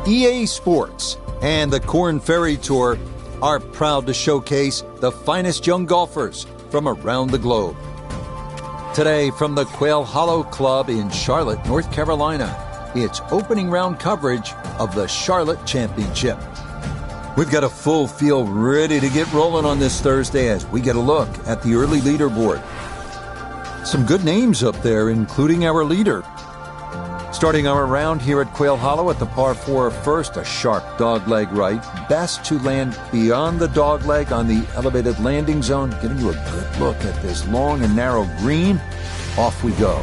EA Sports and the Korn Ferry Tour are proud to showcase the finest young golfers from around the globe. Today, from the Quail Hollow Club in Charlotte, North Carolina, it's opening round coverage of the Charlotte Championship. We've got a full field ready to get rolling on this Thursday as we get a look at the early leaderboard. Some good names up there, including our leader. Starting our round here at Quail Hollow at the par 4 first, a sharp dogleg right. Best to land beyond the dogleg on the elevated landing zone, giving you a good look at this long and narrow green. Off we go.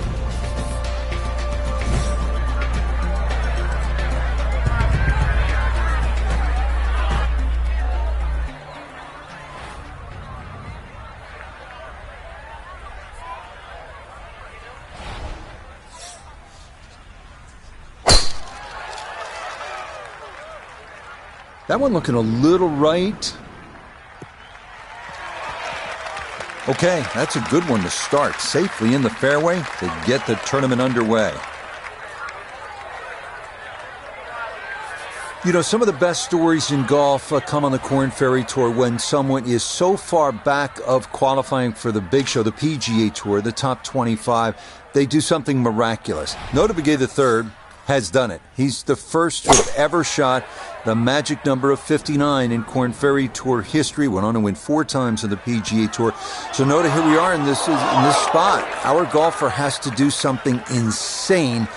That one looking a little right. Okay, that's a good one to start safely in the fairway to get the tournament underway. You know, some of the best stories in golf come on the Korn Ferry Tour when someone is so far back of qualifying for the big show, the PGA Tour, the top 25, they do something miraculous. Noah Begay III has done it. He's the first to have ever shot the magic number of 59 in Korn Ferry Tour history. Went on to win 4 times on the PGA Tour. So Noah, here we are in this spot. Our golfer has to do something insane.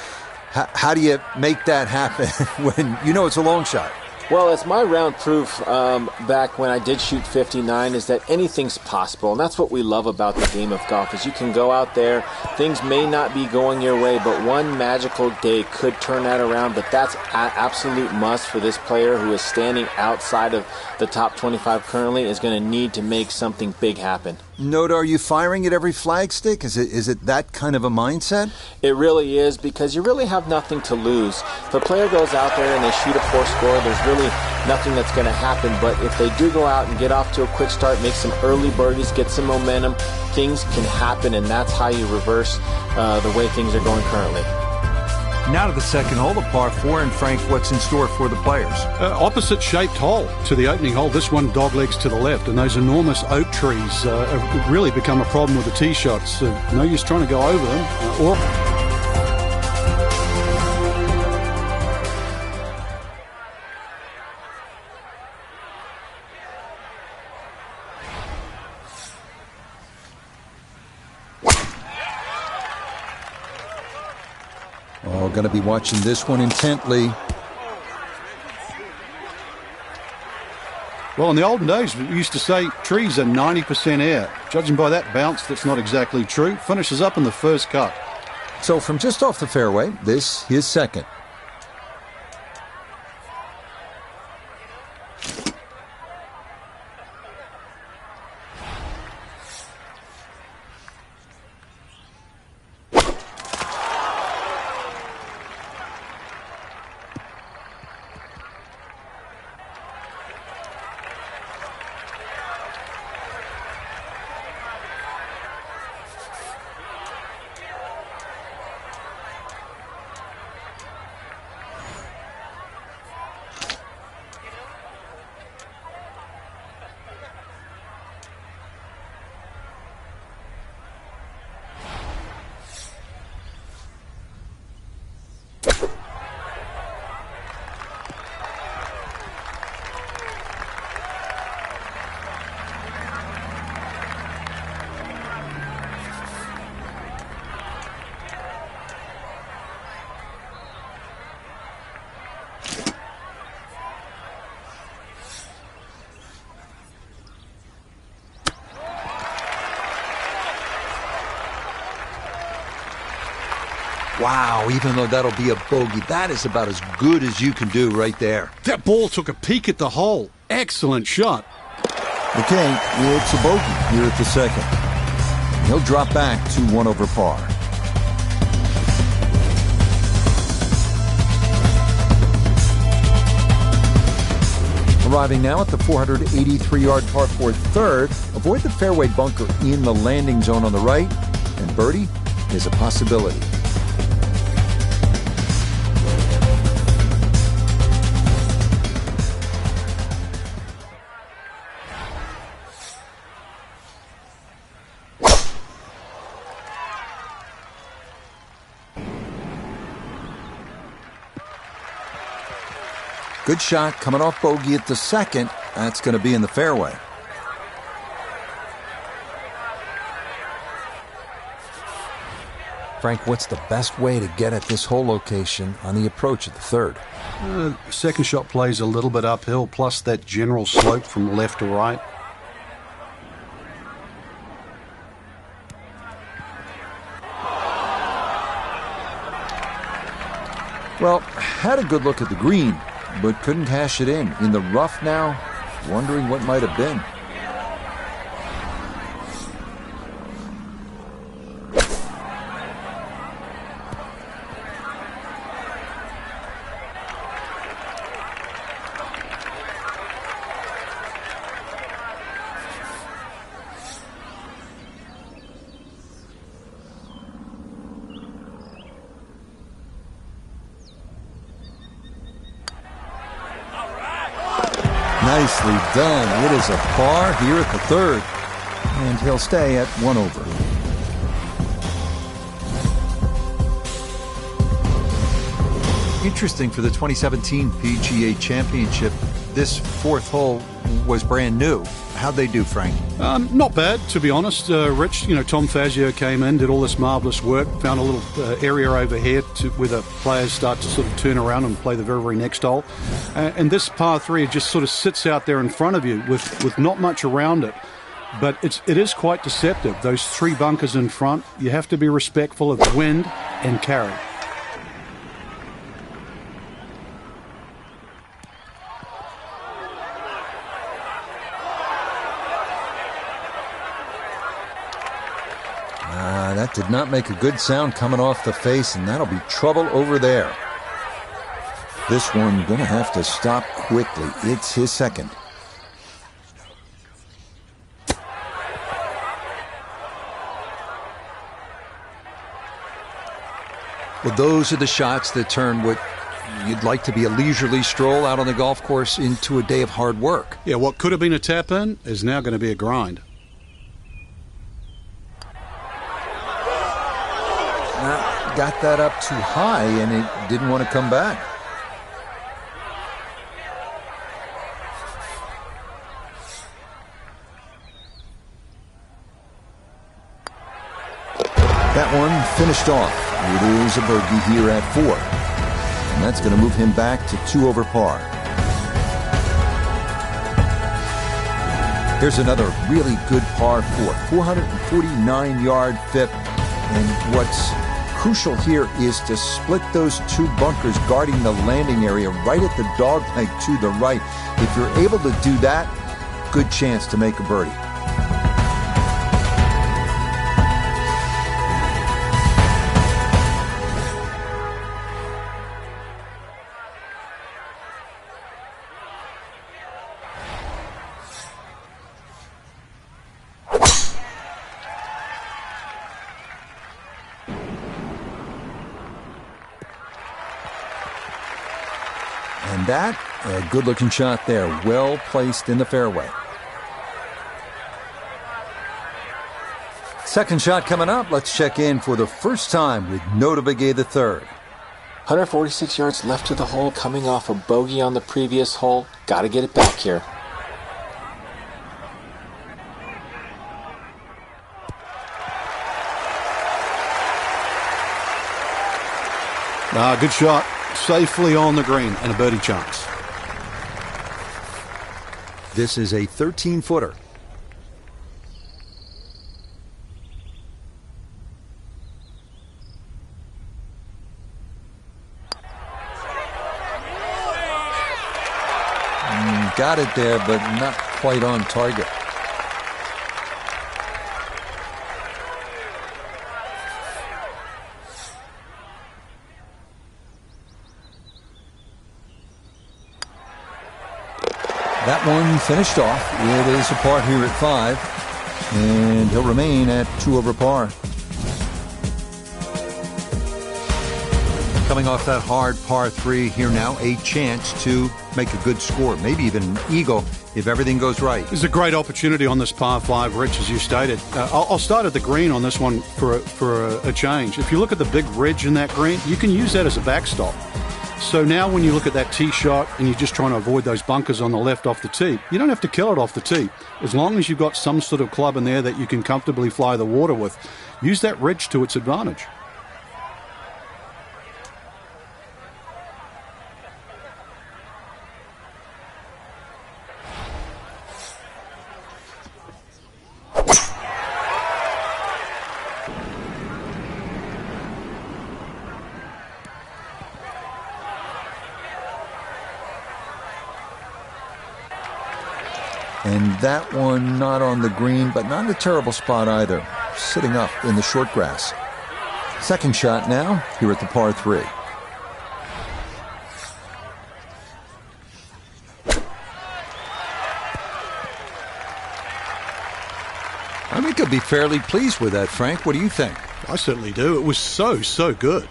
How do you make that happen when you know it's a long shot? Well, it's my round proof back when I did shoot 59 is that anything's possible. And that's what we love about the game of golf is you can go out there. Things may not be going your way, but one magical day could turn that around. But that's an absolute must for this player who is standing outside of the top 25 currently is going to need to make something big happen. Note, are you firing at every flagstick? Is it that kind of a mindset? It really is because you really have nothing to lose. If a player goes out there and they shoot a poor score, there's really nothing that's going to happen. But if they do go out and get off to a quick start, make some early birdies, get some momentum, things can happen, and that's how you reverse the way things are going currently. Now to the second hole, the par 4, and Frank, what's in store for the players? Opposite shaped hole to the opening hole. This one doglegs to the left, and those enormous oak trees have really become a problem with the tee shots. No use trying to go over them. Or going to be watching this one intently. Well, in the olden days, we used to say trees are 90% air. Judging by that bounce, that's not exactly true. Finishes up in the first cut. So from just off the fairway, this his second. Wow, even though that'll be a bogey, that is about as good as you can do right there. That ball took a peek at the hole. Excellent shot. Okay, it's a bogey here at the second. He'll drop back to 1 over par. Arriving now at the 483-yard par 4 third. Avoid the fairway bunker in the landing zone on the right, and birdie is a possibility. Good shot coming off bogey at the second. That's going to be in the fairway. Frank, what's the best way to get at this hole location on the approach of the third? Second shot plays a little bit uphill, plus that general slope from left to right. Well, had a good look at the green, but couldn't cash it in. In the rough now, wondering what might have been. Nicely done. It is a par here at the third, and he'll stay at 1 over. Interesting for the 2017 PGA Championship, this fourth hole was brand new. How'd they do, Frank? Not bad, to be honest. Rich, Tom Fazio came in, did all this marvellous work, found a little area over here where the players start to sort of turn around and play the very, very next hole. And this par 3 just sort of sits out there in front of you with not much around it. But it is quite deceptive. Those 3 bunkers in front, you have to be respectful of wind and carry. That did not make a good sound coming off the face, and that'll be trouble over there. This one gonna have to stop quickly. It's his second. Well, those are the shots that turn what you'd like to be a leisurely stroll out on the golf course into a day of hard work. Yeah, what could have been a tap-in is now going to be a grind. Got that up too high, and it didn't want to come back. That one finished off. It is a bogey here at 4. And that's going to move him back to 2 over par. Here's another really good par 4. 449-yard fifth. And what's crucial here is to split those 2 bunkers guarding the landing area right at the dogleg to the right. If you're able to do that, good chance to make a birdie. And that, a good-looking shot there, well placed in the fairway. Second shot coming up. Let's check in for the first time with Notavigay the third. 146 yards left to the hole, coming off a bogey on the previous hole. Got to get it back here. Good shot. Safely on the green and a birdie chance. This is a 13-footer. Got it there, but not quite on target. That one finished off. It is a par here at 5, and he'll remain at 2 over par. Coming off that hard par 3 here now, a chance to make a good score, maybe even an eagle if everything goes right. There's a great opportunity on this par 5, Rich, as you stated. I'll start at the green on this one for a change. If you look at the big ridge in that green, you can use that as a backstop. So now when you look at that tee shot and you're just trying to avoid those bunkers on the left off the tee, you don't have to kill it off the tee. As long as you've got some sort of club in there that you can comfortably fly the water with, use that ridge to its advantage. And that one not on the green, but not in a terrible spot either, sitting up in the short grass. Second shot now, here at the par 3. I think he'll be fairly pleased with that, Frank. What do you think? I certainly do. It was so good.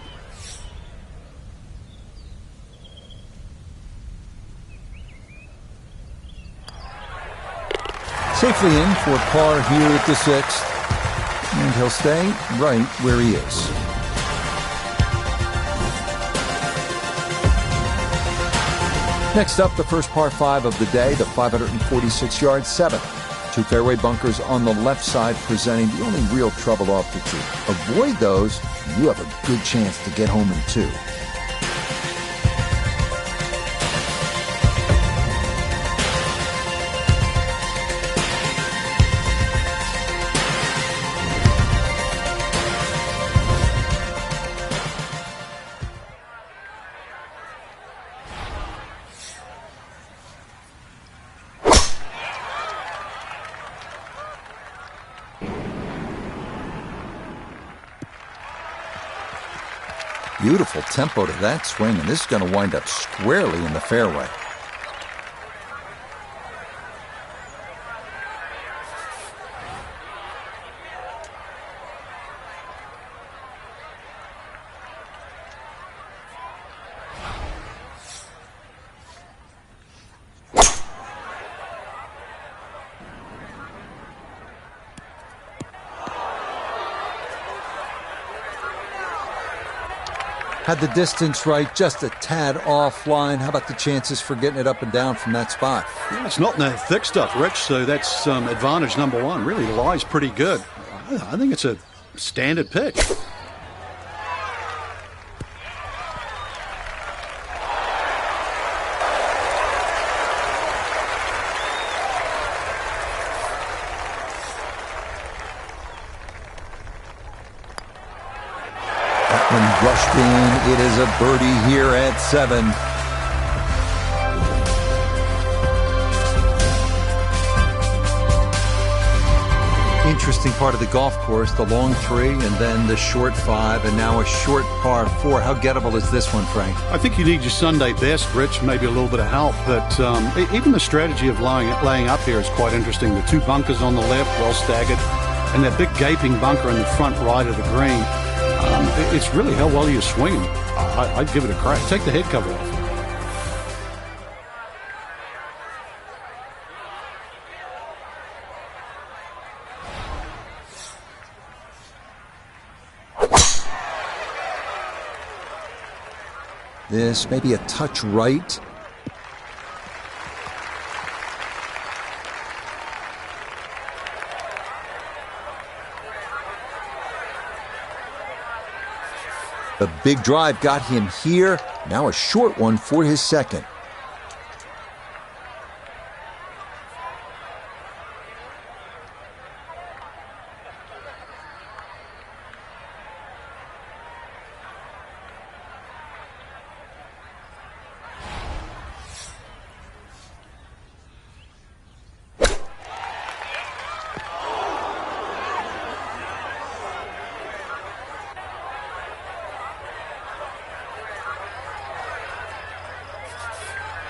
Safely in for par here at the 6th. And he'll stay right where he is. Next up, the first par 5 of the day, the 546-yard 7th. 2 fairway bunkers on the left side, presenting the only real trouble off the tee. Avoid those, you have a good chance to get home in 2. Beautiful tempo to that swing, and this is going to wind up squarely in the fairway. Had the distance right, just a tad offline. How about the chances for getting it up and down from that spot? Yeah, it's not in that thick stuff, Rich, so that's advantage number 1. Really lies pretty good. I think it's a standard pitch. Rushed in, it is a birdie here at 7. Interesting part of the golf course, the long 3 and then the short 5 and now a short par 4. How gettable is this one, Frank? I think you need your Sunday best, Rich, maybe a little bit of help, but even the strategy of laying up here is quite interesting. The 2 bunkers on the left, well staggered, and that big gaping bunker in the front right of the green. It's really how well you're swinging. I'd give it a crack. Take the head cover off. This may be a touch right. The big drive got him here. Now a short one for his second.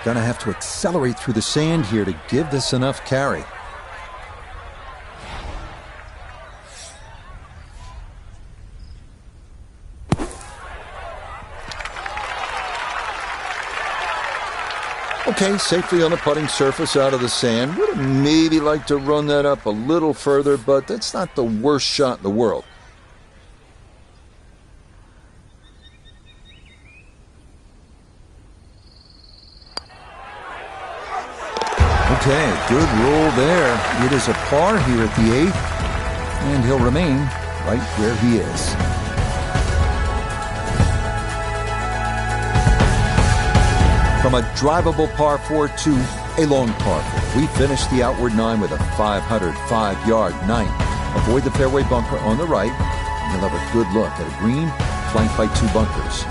Gonna have to accelerate through the sand here to give this enough carry. Okay, safely on the putting surface out of the sand. Would have maybe liked to run that up a little further, but that's not the worst shot in the world. Okay, good roll there. It is a par here at the 8th, and he'll remain right where he is. From a drivable par 4 to a long par 4, we finish the outward 9 with a 505-yard 9. Avoid the fairway bunker on the right, and you'll have a good look at a green flanked by 2 bunkers.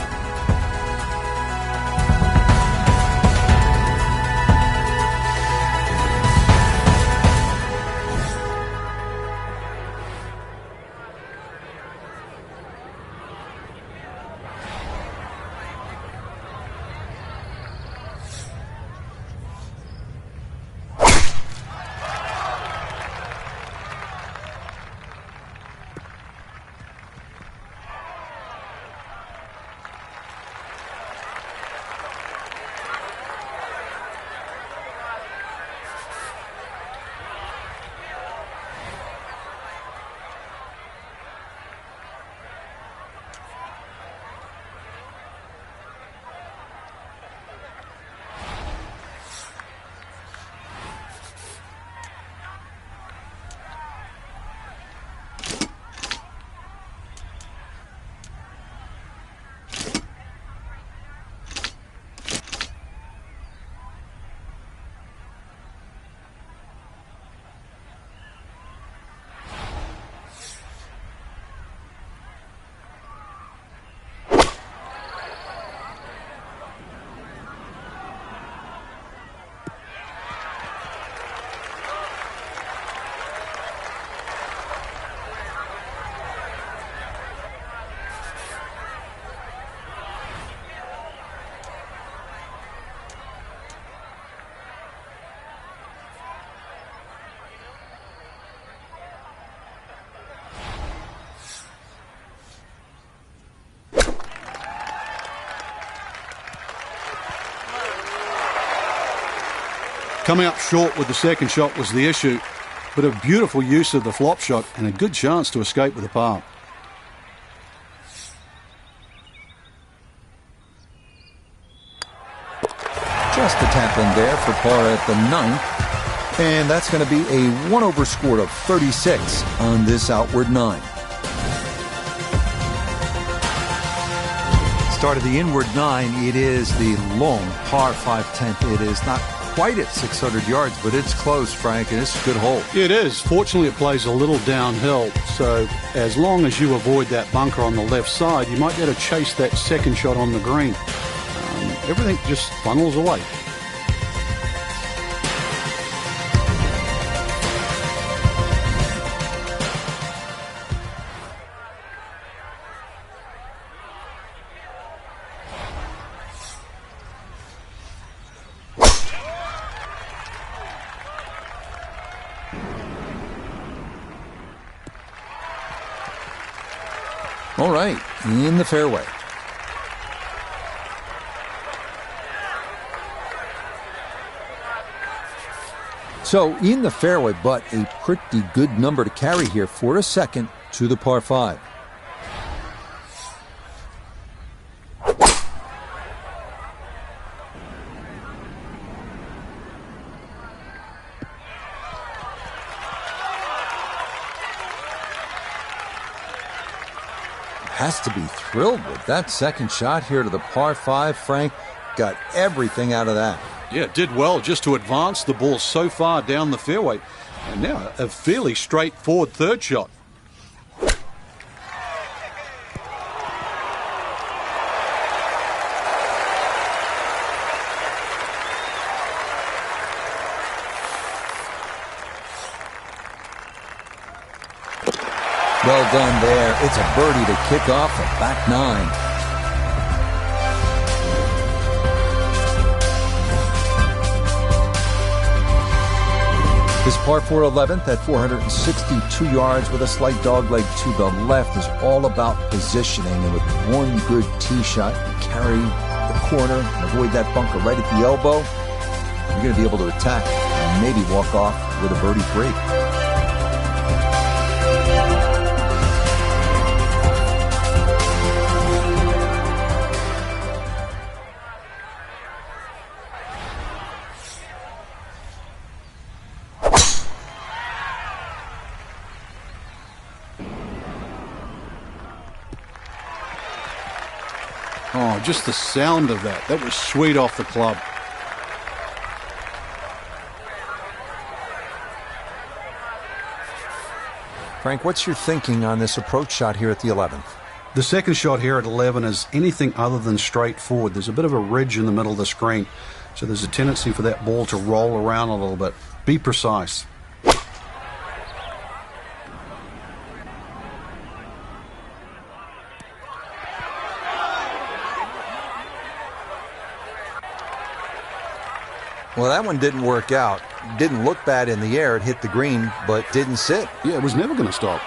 Coming up short with the second shot was the issue, but a beautiful use of the flop shot and a good chance to escape with a par. Just a tap in there for par at the 9th, and that's going to be a 1-over score of 36 on this outward 9. Start of the inward 9, it is the long par 5/10. It is not quite at 600 yards, but it's close, Frank, and it's a good hole. It is. Fortunately, it plays a little downhill, so as long as you avoid that bunker on the left side, you might be able to chase that second shot on the green. Everything just funnels away. All right, in the fairway. So in the fairway, but a pretty good number to carry here for a second to the par 5. Has to be thrilled with that second shot here to the par 5. Frank got everything out of that. Yeah, did well just to advance the ball so far down the fairway. And now a fairly straightforward third shot. Well done there. It's a birdie to kick off the back 9. His par 4 11th at 462 yards with a slight dogleg to the left is all about positioning, and with one good tee shot, carry the corner and avoid that bunker right at the elbow, you're going to be able to attack and maybe walk off with a birdie 3. Oh, just the sound of that. That was sweet off the club. Frank, what's your thinking on this approach shot here at the 11th? The second shot here at 11 is anything other than straightforward. There's a bit of a ridge in the middle of the screen, so there's a tendency for that ball to roll around a little bit. Be precise. Well, that one didn't work out. Didn't look bad in the air. It hit the green, but didn't sit. Yeah, it was never going to stop.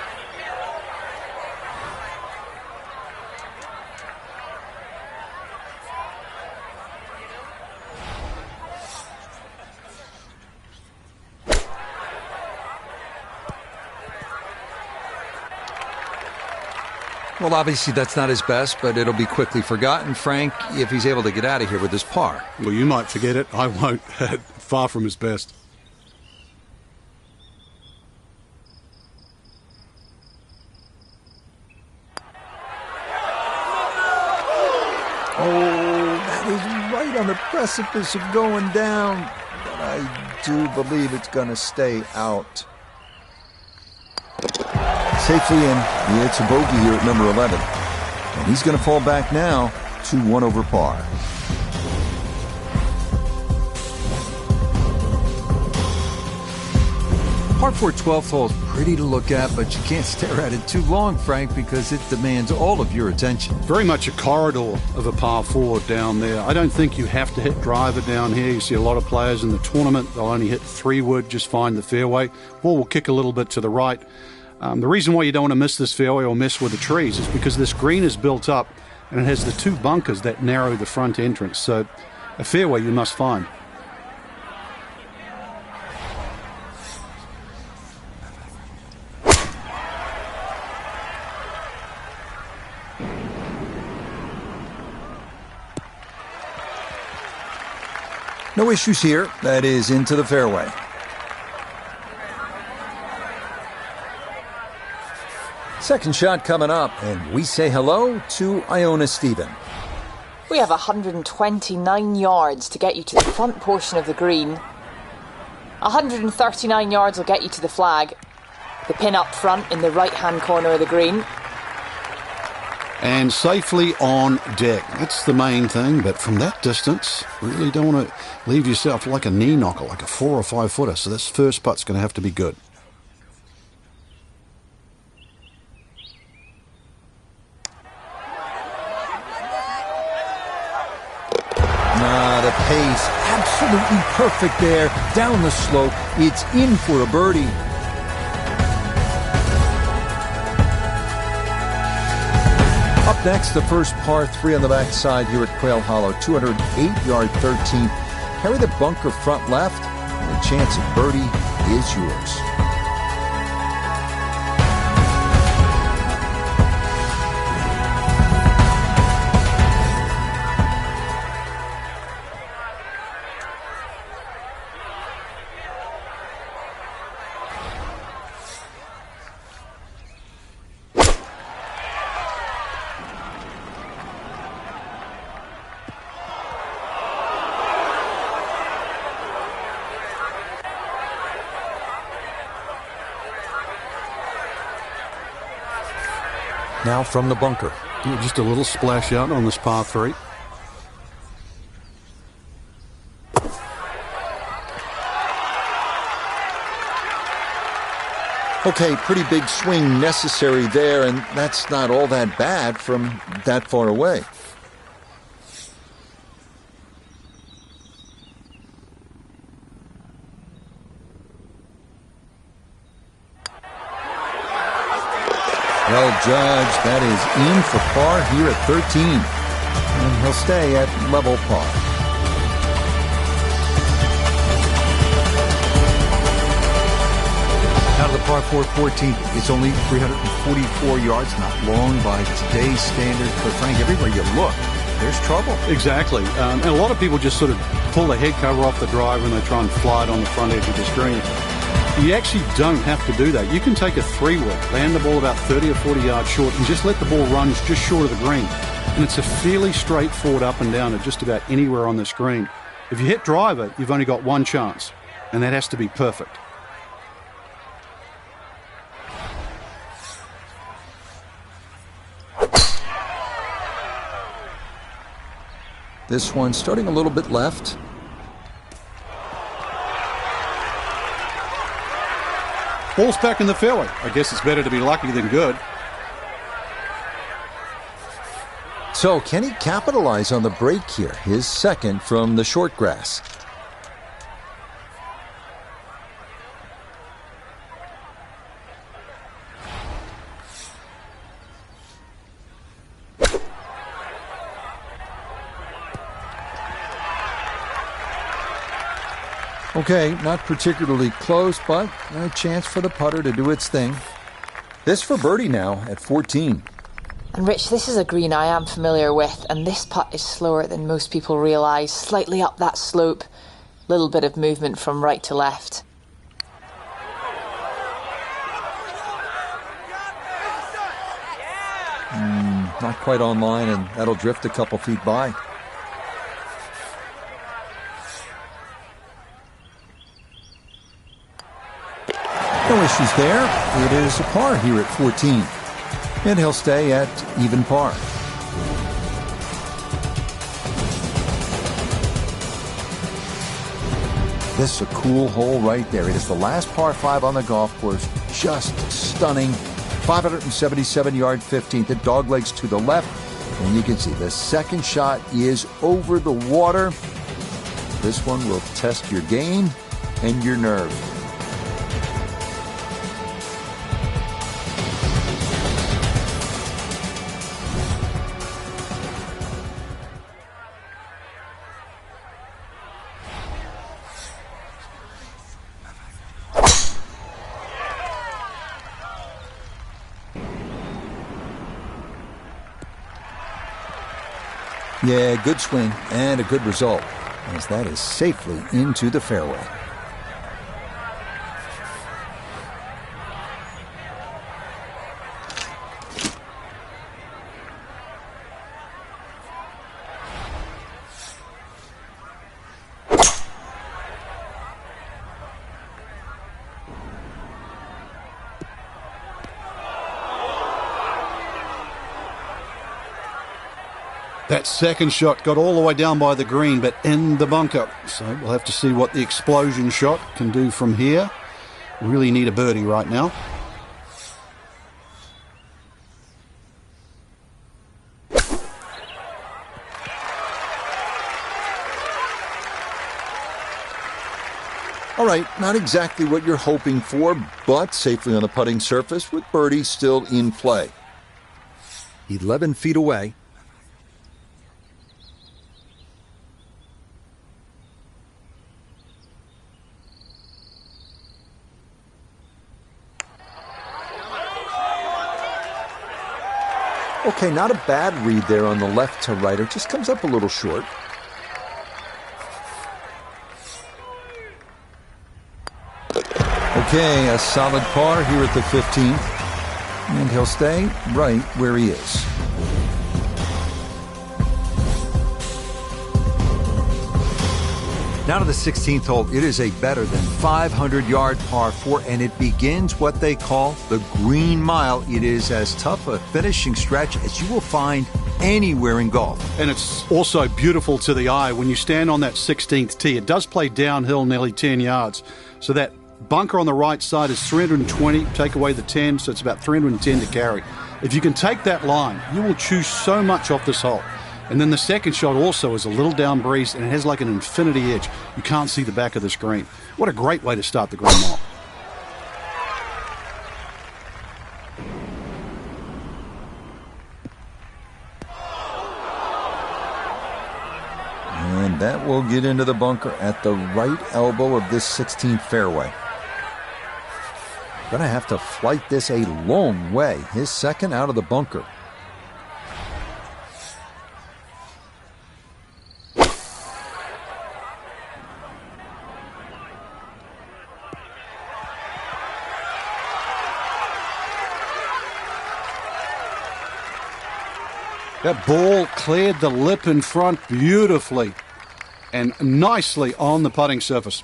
Well, obviously that's not his best, but it'll be quickly forgotten, Frank, if he's able to get out of here with his par. Well, you might forget it. I won't. Far from his best. Oh, that is right on the precipice of going down. But I do believe it's going to stay out. Safely in. Yeah, it's a bogey here at number 11. And he's going to fall back now to 1 over par. Par 4 12th hole is pretty to look at, but you can't stare at it too long, Frank, because it demands all of your attention. Very much a corridor of a par 4 down there. I don't think you have to hit driver down here. You see a lot of players in the tournament, they'll only hit 3-wood, just find the fairway. Ball will kick a little bit to the right. The reason why you don't want to miss this fairway or mess with the trees is because this green is built up and it has the 2 bunkers that narrow the front entrance. So a fairway you must find. No issues here. That is into the fairway. Second shot coming up, and we say hello to Iona Stephen. We have 129 yards to get you to the front portion of the green. 139 yards will get you to the flag. The pin up front in the right-hand corner of the green. And safely on deck. That's the main thing, but from that distance, really don't want to leave yourself like a knee knocker, like a 4 or 5 footer. So this first putt's going to have to be good. The pace, absolutely perfect there. Down the slope, it's in for a birdie. Up next, the first par 3 on the backside here at Quail Hollow. 208-yard 13. Carry the bunker front left, and the chance of birdie is yours. Now from the bunker. Yeah, just a little splash out on this par 3. Okay, pretty big swing necessary there, and that's not all that bad from that far away. Well judged, that is in for par here at 13. And he'll stay at level par. Out of the par 4 14th, it's only 344 yards, not long by today's standards. But Frank, everywhere you look, there's trouble. Exactly. And a lot of people just sort of pull the head cover off the driver and they try and fly it on the front edge of the screen. You actually don't have to do that. You can take a 3-wood, land the ball about 30 or 40 yards short, and just let the ball run just short of the green. and it's a fairly straightforward up and down at just about anywhere on the screen. If you hit driver, you've only got one chance, and that has to be perfect. This one starting a little bit left. Ball's back in the fairway. I guess it's better to be lucky than good. So can he capitalize on the break here? His second from the short grass. Okay, not particularly close, but a chance for the putter to do its thing. This for birdie now at 14. And Rich, this is a green I am familiar with, and this putt is slower than most people realise. Slightly up that slope, little bit of movement from right to left. Not quite on line, and that'll drift a couple feet by. No issues there. It is a par here at 14. And he'll stay at even par. This is a cool hole right there. It is the last par 5 on the golf course. Just stunning. 577-yard 15th. The doglegs to the left. And you can see the second shot is over the water. This one will test your game and your nerve. Yeah, good swing and a good result, as that is safely into the fairway. That second shot got all the way down by the green, but in the bunker. So we'll have to see what the explosion shot can do from here. We really need a birdie right now. All right, not exactly what you're hoping for, but safely on the putting surface with birdie still in play. 11 feet away. Okay, not a bad read there on the left to right. It just comes up a little short. Okay, a solid par here at the 15th. And he'll stay right where he is. Now to the 16th hole. It is a better than 500-yard par 4, and it begins what they call the Green Mile. It is as tough a finishing stretch as you will find anywhere in golf. And it's also beautiful to the eye when you stand on that 16th tee. It does play downhill nearly 10 yards. So that bunker on the right side is 320. Take away the 10, so it's about 310 to carry. If you can take that line, you will choose so much off this hole. And then the second shot also is a little down breeze, and it has like an infinity edge. You can't see the back of the screen. What a great way to start the Green Mile. And that will get into the bunker at the right elbow of this 16th fairway. Gonna have to flight this a long way. His second out of the bunker. That ball cleared the lip in front beautifully and nicely on the putting surface.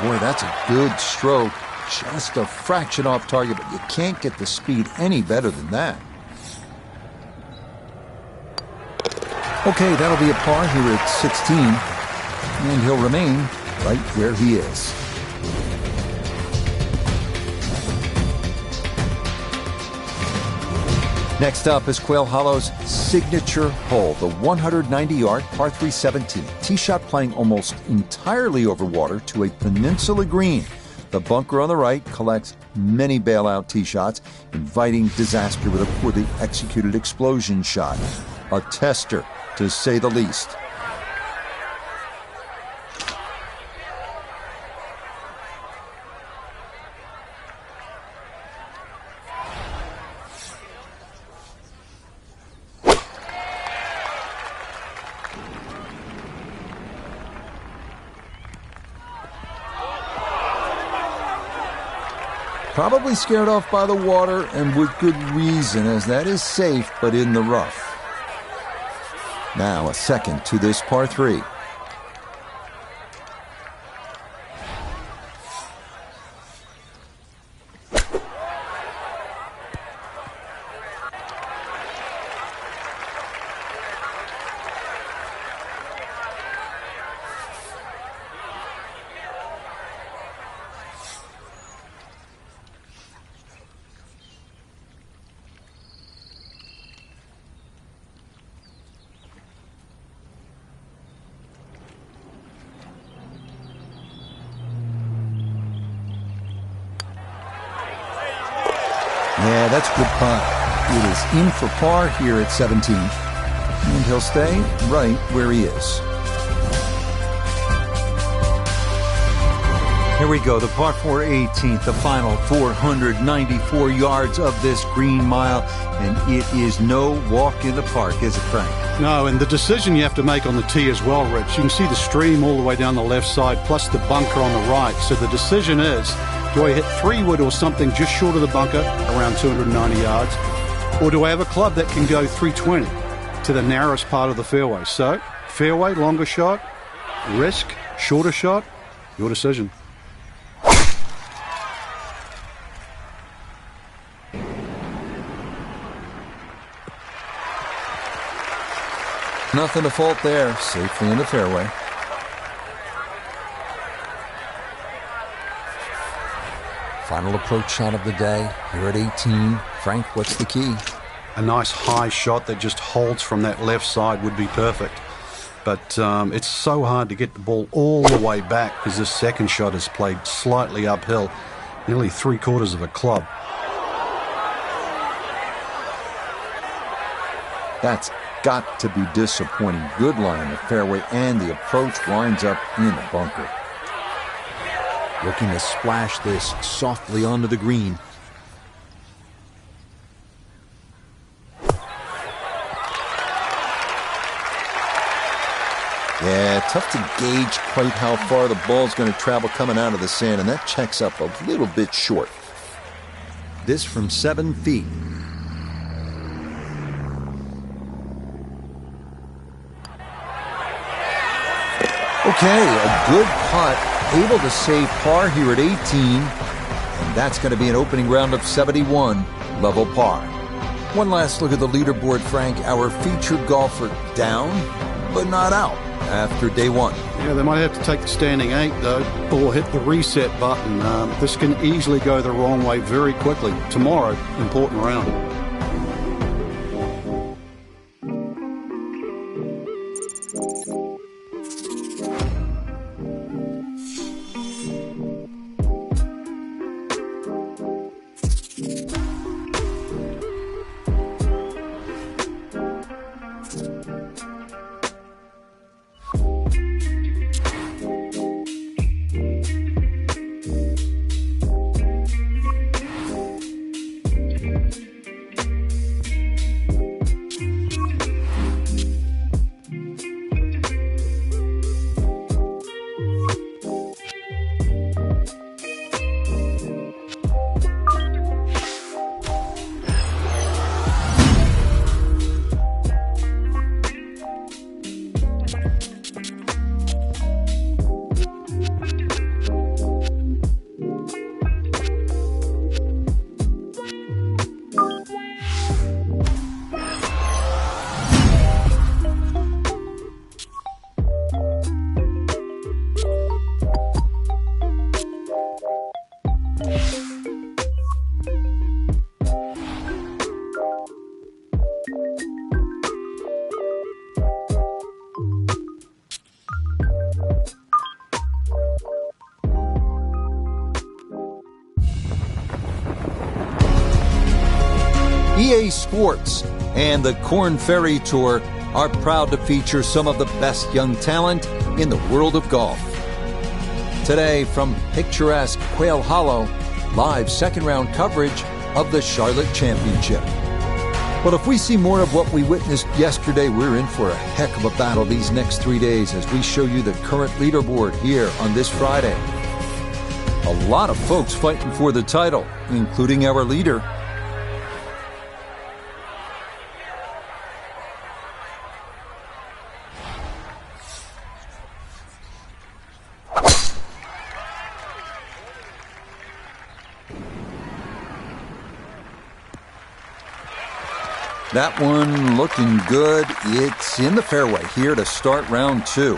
Boy, that's a good stroke. Just a fraction off target, but you can't get the speed any better than that. Okay, that'll be a par here at 16, and he'll remain right where he is. Next up is Quail Hollow's signature hole, the 190-yard par 3 17. Tee shot playing almost entirely over water to a peninsula green. The bunker on the right collects many bailout tee shots, inviting disaster with a poorly executed explosion shot. A tester, to say the least. Probably scared off by the water, and with good reason, as that is safe but in the rough. Now a second to this par 3. Yeah, that's a good putt. It is in for par here at 17. And he'll stay right where he is. Here we go, the par 4 18th, the final 494 yards of this green mile. And it is no walk in the park, is it, Frank? No, and the decision you have to make on the tee as well, Rich. You can see the stream all the way down the left side, plus the bunker on the right. So the decision is, do I hit 3-wood or something just short of the bunker, around 290 yards? Or do I have a club that can go 320 to the narrowest part of the fairway? So, fairway, longer shot, risk, shorter shot, your decision. Nothing to fault there, safely in the fairway. Final approach shot of the day here at 18. Frank, what's the key? A nice high shot that just holds from that left side would be perfect. But it's so hard to get the ball all the way back because this second shot is played slightly uphill, nearly 3/4 of a club. That's got to be disappointing. Good line in the fairway, and the approach winds up in the bunker. Looking to splash this softly onto the green. Yeah, tough to gauge quite how far the ball's going to travel coming out of the sand, and that checks up a little bit short. This from 7 feet. Okay, a good putt, able to save par here at 18, and that's going to be an opening round of 71, level par. One last look at the leaderboard, Frank. Our featured golfer down, but not out after day 1. Yeah, they might have to take the standing 8, though, or hit the reset button. This can easily go the wrong way very quickly. Tomorrow, important round. EA Sports and the Korn Ferry Tour are proud to feature some of the best young talent in the world of golf. Today, from picturesque Quail Hollow, live second-round coverage of the Charlotte Championship. But if we see more of what we witnessed yesterday, we're in for a heck of a battle these next 3 days as we show you the current leaderboard here on this Friday. A lot of folks fighting for the title, including our leader. That one looking good. It's in the fairway here to start round 2.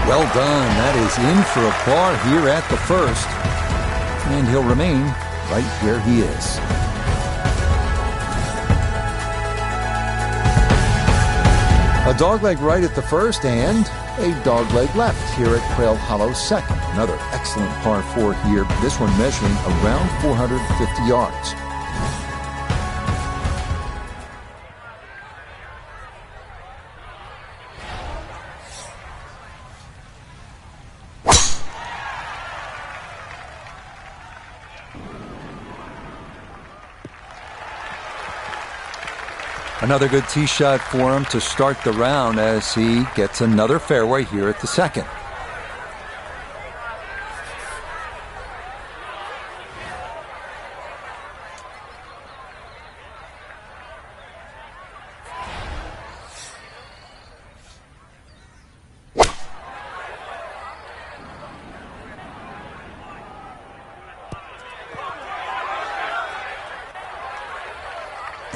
Well done. That is in for a par here at the first. And he'll remain right where he is. A dogleg right at the first and a dogleg left here at Quail Hollow second. Another excellent par 4 here. This one measuring around 450 yards. Another good tee shot for him to start the round as he gets another fairway here at the second.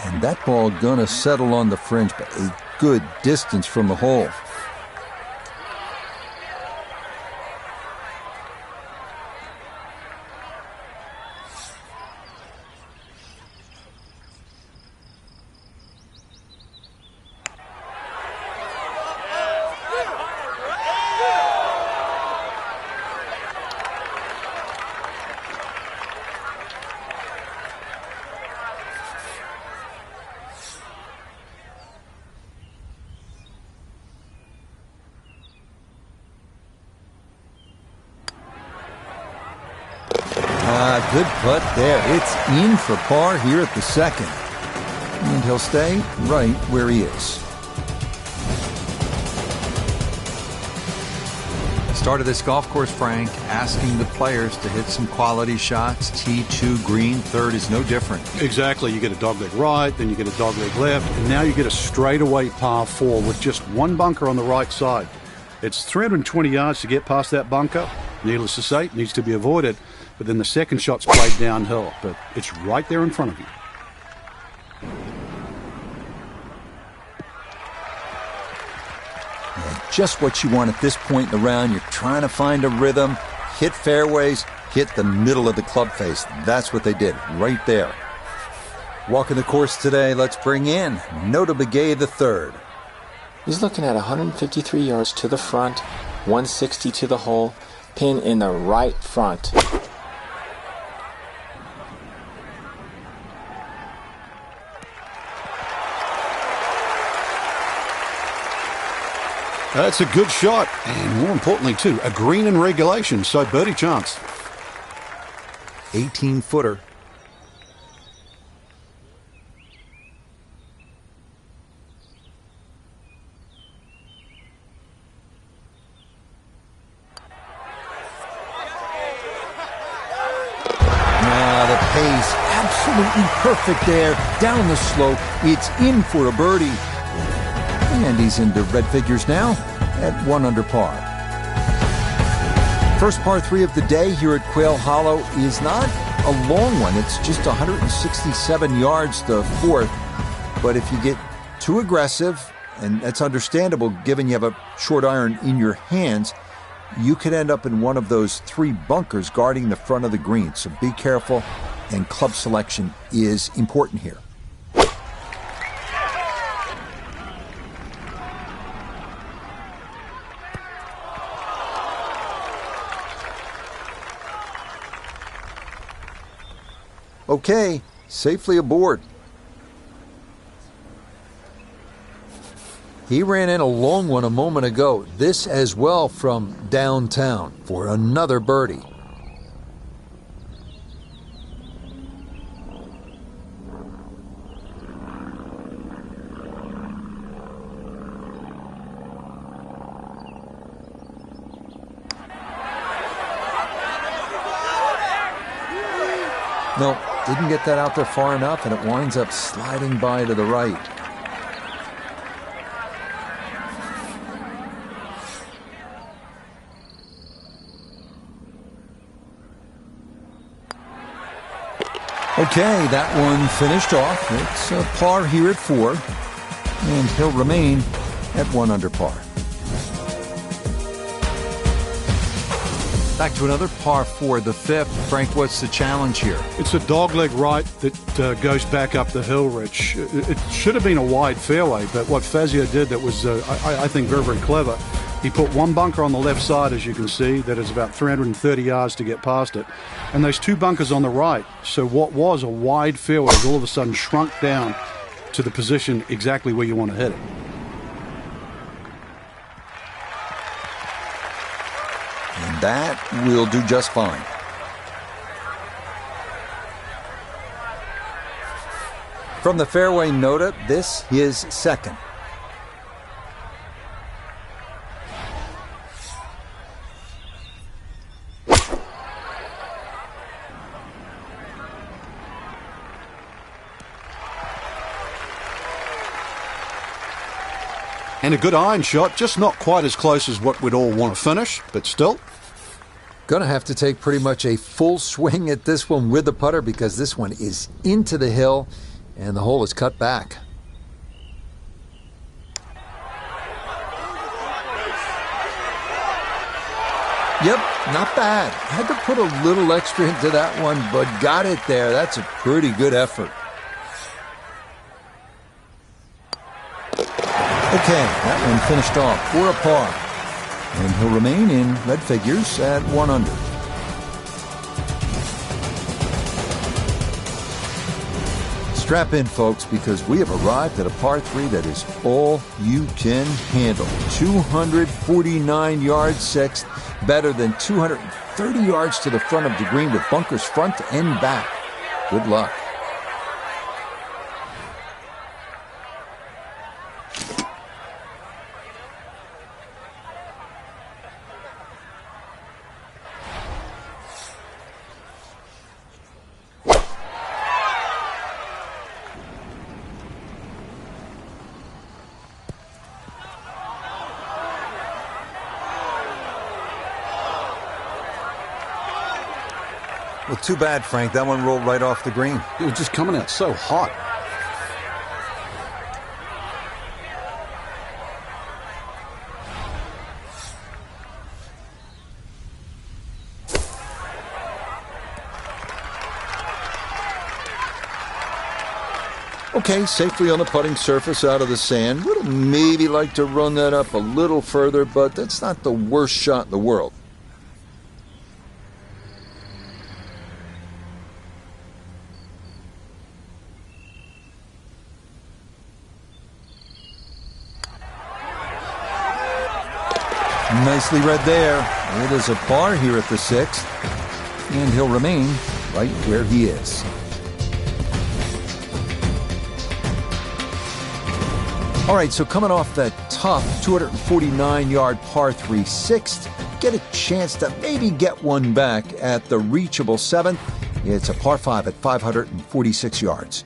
And that ball gonna settle on the fringe, but a good distance from the hole. Good putt there. It's in for par here at the second. And he'll stay right where he is. Start of this golf course, Frank, asking the players to hit some quality shots. T2 green, third is no different. Exactly. You get a dogleg right, then you get a dogleg left, and now you get a straightaway par 4 with just one bunker on the right side. It's 320 yards to get past that bunker. Needless to say, it needs to be avoided. But then the second shot's played downhill. But it's right there in front of you. Yeah, just what you want at this point in the round. You're trying to find a rhythm, hit fairways, hit the middle of the club face. That's what they did right there. Walking the course today, let's bring in Nota Begay III. He's looking at 153 yards to the front, 160 to the hole, pin in the right front. That's a good shot, and more importantly, too, a green in regulation, so birdie chance. 18-footer. The pace, absolutely perfect there. Down the slope, it's in for a birdie. And he's into red figures now at 1 under par. First par 3 of the day here at Quail Hollow is not a long one. It's just 167 yards the fourth. But if you get too aggressive, and that's understandable given you have a short iron in your hands, you could end up in one of those 3 bunkers guarding the front of the green. So be careful, and club selection is important here. Okay, safely aboard. He ran in a long one a moment ago. This as well from downtown for another birdie. No, didn't get that out there far enough, and it winds up sliding by to the right. Okay, that one finished off. It's a par here at 4, and he'll remain at 1 under par. Back to another par 4, the 5th. Frank, what's the challenge here? It's a dogleg right that goes back up the hill, Rich. It should have been a wide fairway, but what Fazio did that was, I think, very, very clever. He put 1 bunker on the left side, as you can see, that is about 330 yards to get past it, and those 2 bunkers on the right. So what was a wide fairway has all of a sudden shrunk down to the position exactly where you want to hit it. And that will do just fine. From the fairway nota, this is second. And a good iron shot, just not quite as close as what we'd all want to finish, but still. Going to have to take pretty much a full swing at this one with the putter because this one is into the hill and the hole is cut back. Yep, not bad. Had to put a little extra into that one, but got it there. That's a pretty good effort. Okay, that one finished off for a par. And he'll remain in red figures at 1 under. Strap in, folks, because we have arrived at a par 3 that is all you can handle. 249 yards sixth, better than 230 yards to the front of the green with bunkers front and back. Good luck. Well, too bad, Frank. That one rolled right off the green. It was just coming out so hot. Okay, safely on the putting surface out of the sand. Would have maybe like to run that up a little further, but that's not the worst shot in the world. Nicely read there. It is a par here at the 6th, and he'll remain right where he is. All right, so coming off that tough 249-yard par 3 6th, get a chance to maybe get one back at the reachable 7th. It's a par 5 at 546 yards.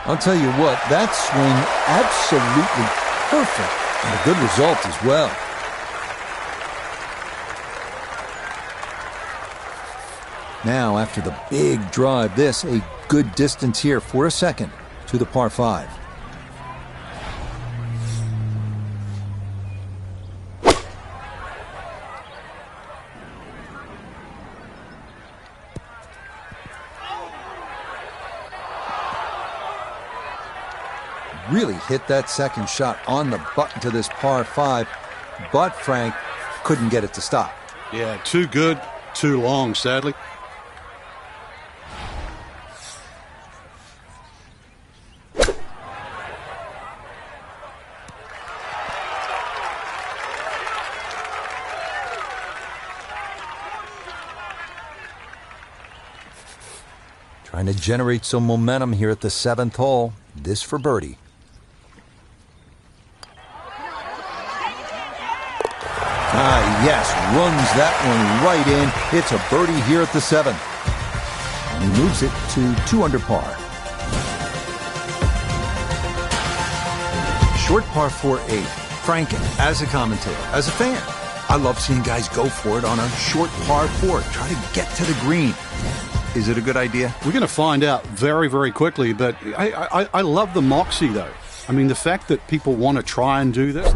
I'll tell you what, that swing absolutely perfect, and a good result as well. Now, after the big drive, this a good distance here for a second to the par 5. Really hit that second shot on the button to this par 5, but Frank couldn't get it to stop. Yeah, too good, too long, sadly. Trying to generate some momentum here at the 7th hole. This for birdie. Yes, runs that one right in. It's a birdie here at the 7th. And he moves it to 2 under par. Short par 4-8. Frank, as a commentator, as a fan, I love seeing guys go for it on a short par 4. Try to get to the green. Is it a good idea? We're going to find out very, very quickly, but I love the moxie, though. I mean, the fact that people want to try and do this.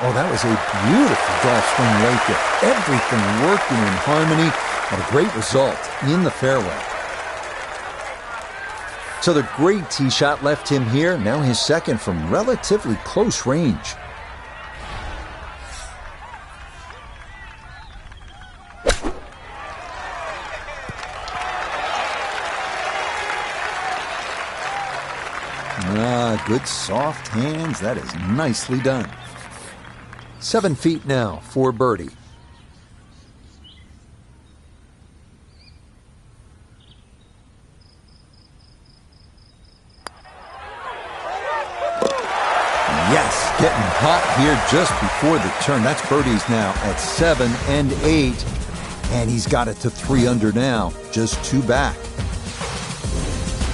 Oh, that was a beautiful golf swing right there. Everything working in harmony, and a great result in the fairway. So the great tee shot left him here, now his second from relatively close range. Good soft hands. That is nicely done. 7 feet now for birdie. Yes, getting hot here just before the turn. That's birdies now at 7 and 8. And he's got it to 3 under now, just 2 back.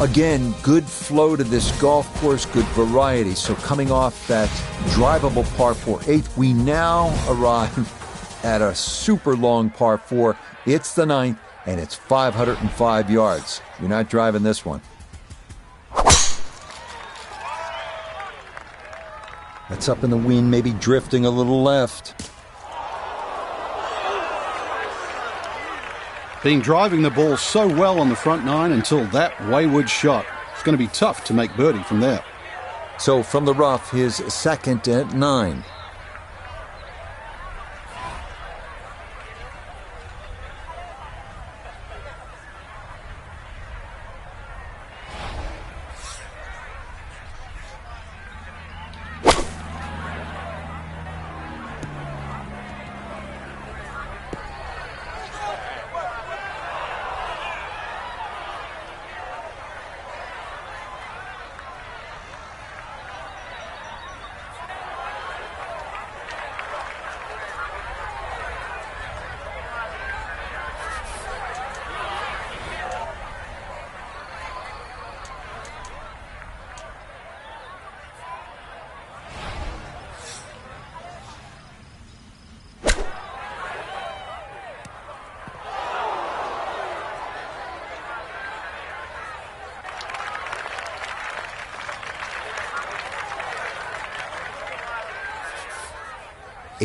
Again, good flow to this golf course, good variety. So coming off that drivable par 4-8, we now arrive at a super long par 4. It's the 9th, and it's 505 yards. You're not driving this one. That's up in the wind, maybe drifting a little left. Been driving the ball so well on the front 9 until that wayward shot. It's going to be tough to make birdie from there. So from the rough, his second at 9.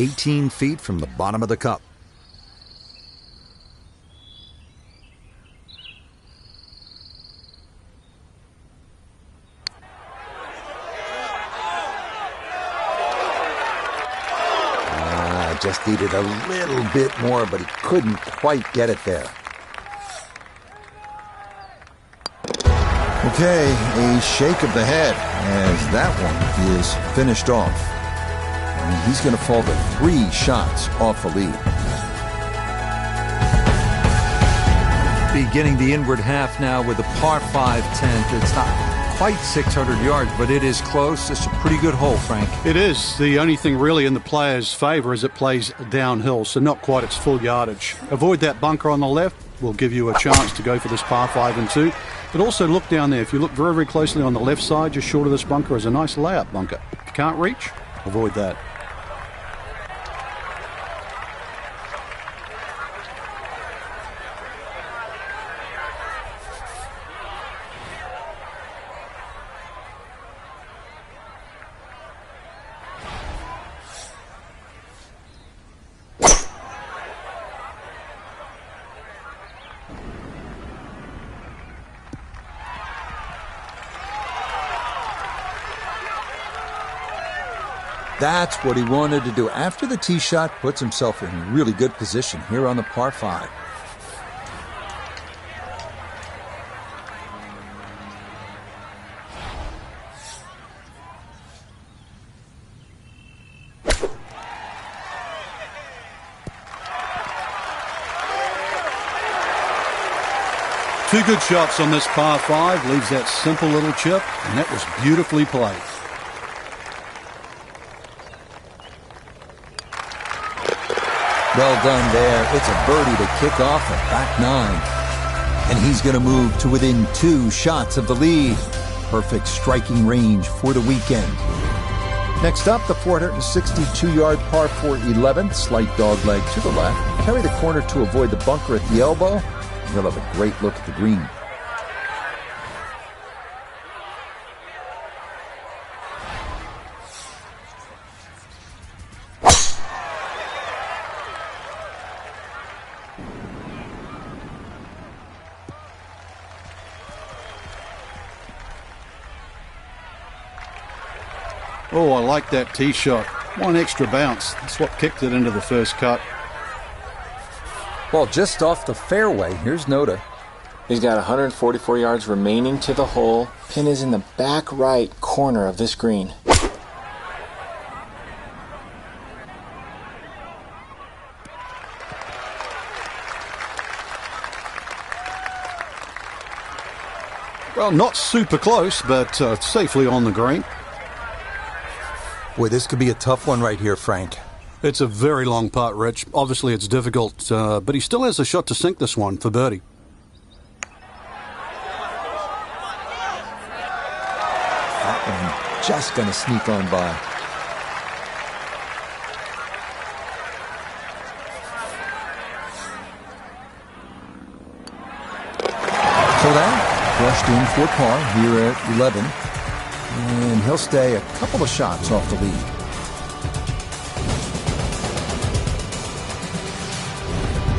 18 feet from the bottom of the cup. Just needed a little bit more, but he couldn't quite get it there. Okay, a shake of the head as that one is finished off. And he's going to fall to 3 shots off the lead. Beginning the inward half now with a par 5 10th. It's not quite 600 yards, but it is close. It's a pretty good hole, Frank. It is. The only thing really in the player's favour is it plays downhill, so not quite its full yardage. Avoid that bunker on the left. Will give you a chance to go for this par 5 and 2. But also look down there. If you look very, very closely on the left side, just short of this bunker, is a nice layup bunker. If you can't reach, avoid that. That's what he wanted to do. After the tee shot, puts himself in really good position here on the par 5. Two good shots on this par 5. Leaves that simple little chip, and that was beautifully played. Well done there. It's a birdie to kick off at back 9. And he's going to move to within 2 shots of the lead. Perfect striking range for the weekend. Next up, the 462-yard par 4 11th. Slight dog leg to the left. Carry the corner to avoid the bunker at the elbow. He'll have a great look at the green. Oh, I like that tee shot. One extra bounce. That's what kicked it into the first cut. Ball just off the fairway. Here's Noda. He's got 144 yards remaining to the hole. Pin is in the back right corner of this green. Well, not super close, but safely on the green. Boy, this could be a tough one right here, Frank. It's a very long putt, Rich. Obviously, it's difficult, but he still has a shot to sink this one for birdie. That one just going to sneak on by. So that brushed in for par here at 11. And he'll stay a couple of shots off the lead.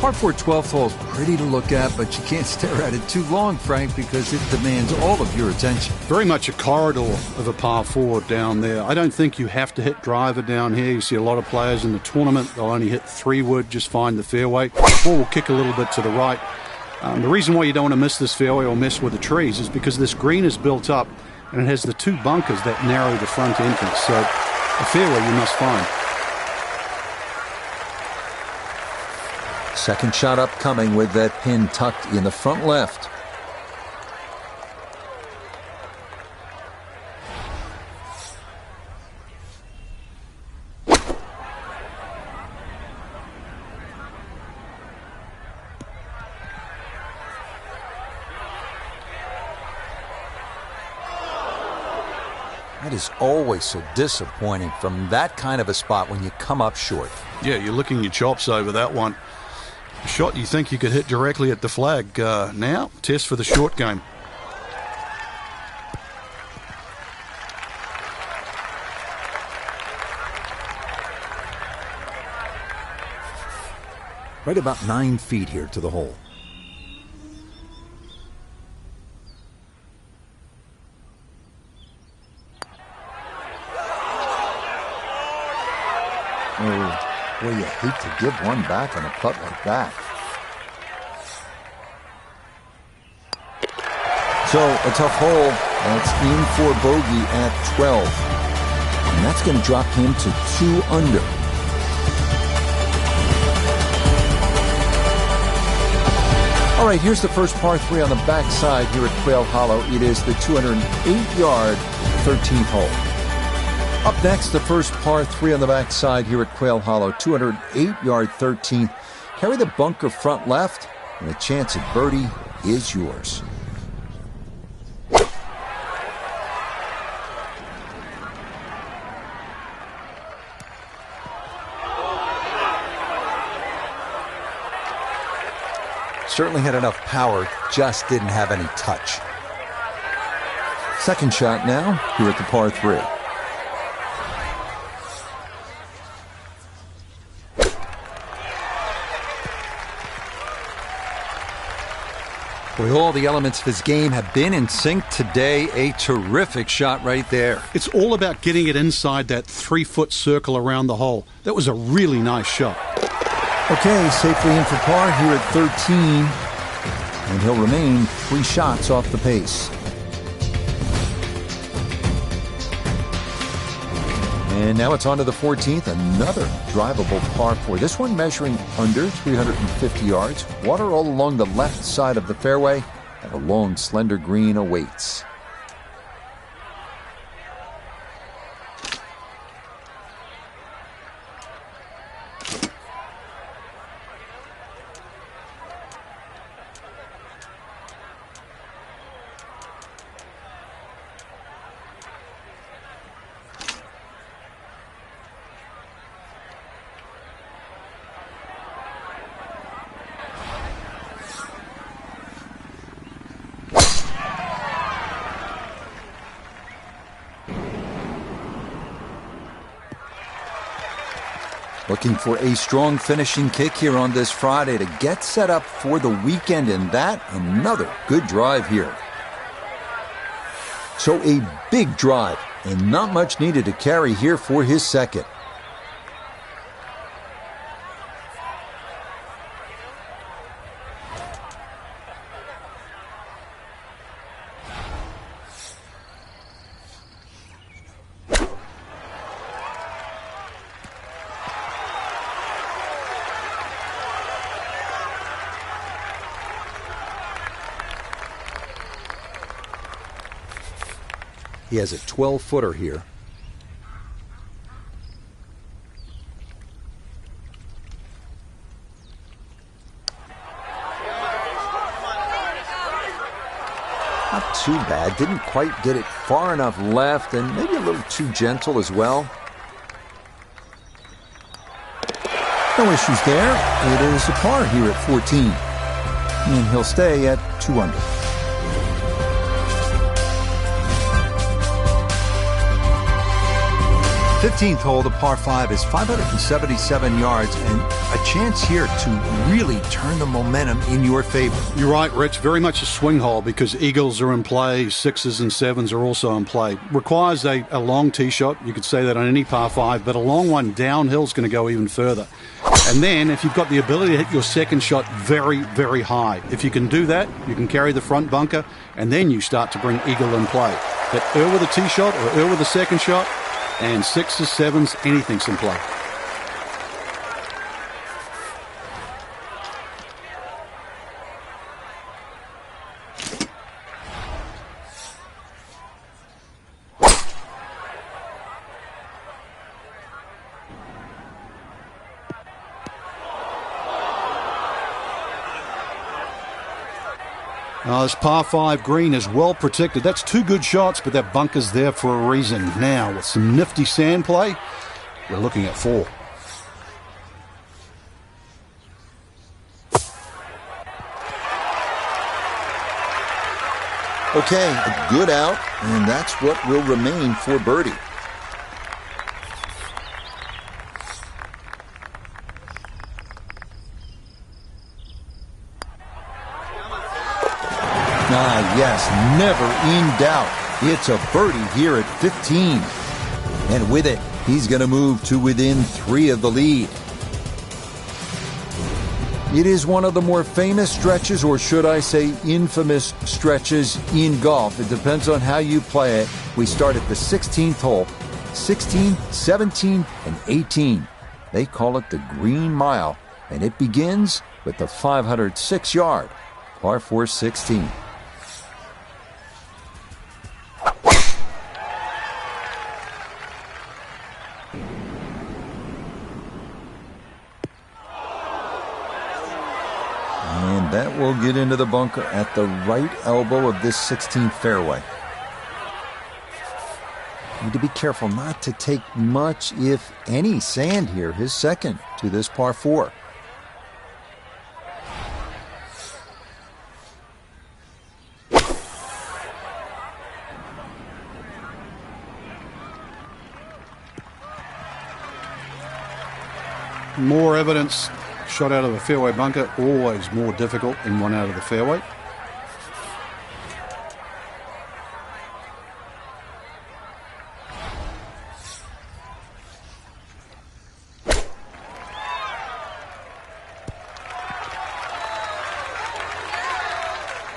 Par 4 12th hole is pretty to look at, but you can't stare at it too long, Frank, because it demands all of your attention. Very much a corridor of a par 4 down there. I don't think you have to hit driver down here. You see a lot of players in the tournament, they'll only hit 3-wood, just find the fairway. The ball will kick a little bit to the right. The reason why you don't want to miss this fairway or mess with the trees is because this green is built up and it has the 2 bunkers that narrow the front entrance. So a fairway you must find. Second shot upcoming with that pin tucked in the front left. That is always so disappointing from that kind of a spot when you come up short. Yeah, you're licking your chops over that one. A shot you think you could hit directly at the flag. Now, test for the short game. Right about 9 feet here to the hole. Oh, boy, you hate to give one back on a putt like that. So, a tough hole. That's in for bogey at 12. And that's going to drop him to 2 under. All right, here's the first par 3 on the backside here at Quail Hollow. It is the 208-yard 13th hole. Up next, the first par 3 on the backside here at Quail Hollow, 208-yard 13th. Carry the bunker front left, and a chance at birdie is yours. Certainly had enough power, just didn't have any touch. Second shot now here at the par 3. Boy, all the elements of his game have been in sync today. A terrific shot right there. It's all about getting it inside that 3-foot circle around the hole. That was a really nice shot. Okay, safely in for par here at 13. And he'll remain 3 shots off the pace. And now it's on to the 14th, another drivable par 4. This one measuring under 350 yards. Water all along the left side of the fairway, and a long, slender green awaits. Looking for a strong finishing kick here on this Friday to get set up for the weekend, and that another good drive here. So a big drive and not much needed to carry here for his second. He has a 12-footer here. Not too bad. Didn't quite get it far enough left, and maybe a little too gentle as well. No issues there. It is a par here at 14. And he'll stay at 2 under. 15th hole, the par 5 is 577 yards and a chance here to really turn the momentum in your favor. You're right, Rich. Very much a swing hole because eagles are in play, 6s and 7s are also in play. Requires a long tee shot. You could say that on any par 5, but a long one downhill is going to go even further. And then if you've got the ability to hit your second shot very, very high, if you can do that, you can carry the front bunker, and then you start to bring eagle in play. Hit with a tee shot or with a second shot, and 6s, 7s, anything's in play. This par 5 green is well protected. That's 2 good shots, but that bunker's there for a reason. Now, with some nifty sand play, we're looking at 4. Okay, a good out, and that's what will remain for birdie. Ah, yes, never in doubt. It's a birdie here at 15. And with it, he's going to move to within 3 of the lead. It is one of the more famous stretches, or should I say infamous stretches in golf. It depends on how you play it. We start at the 16th hole. 16, 17, and 18. They call it the Green Mile, and it begins with the 506-yard par 4 16. And that will get into the bunker at the right elbow of this 16th fairway. Need to be careful not to take much, if any, sand here. His second to this par 4. More evidence. Shot out of the fairway bunker, always more difficult than one out of the fairway.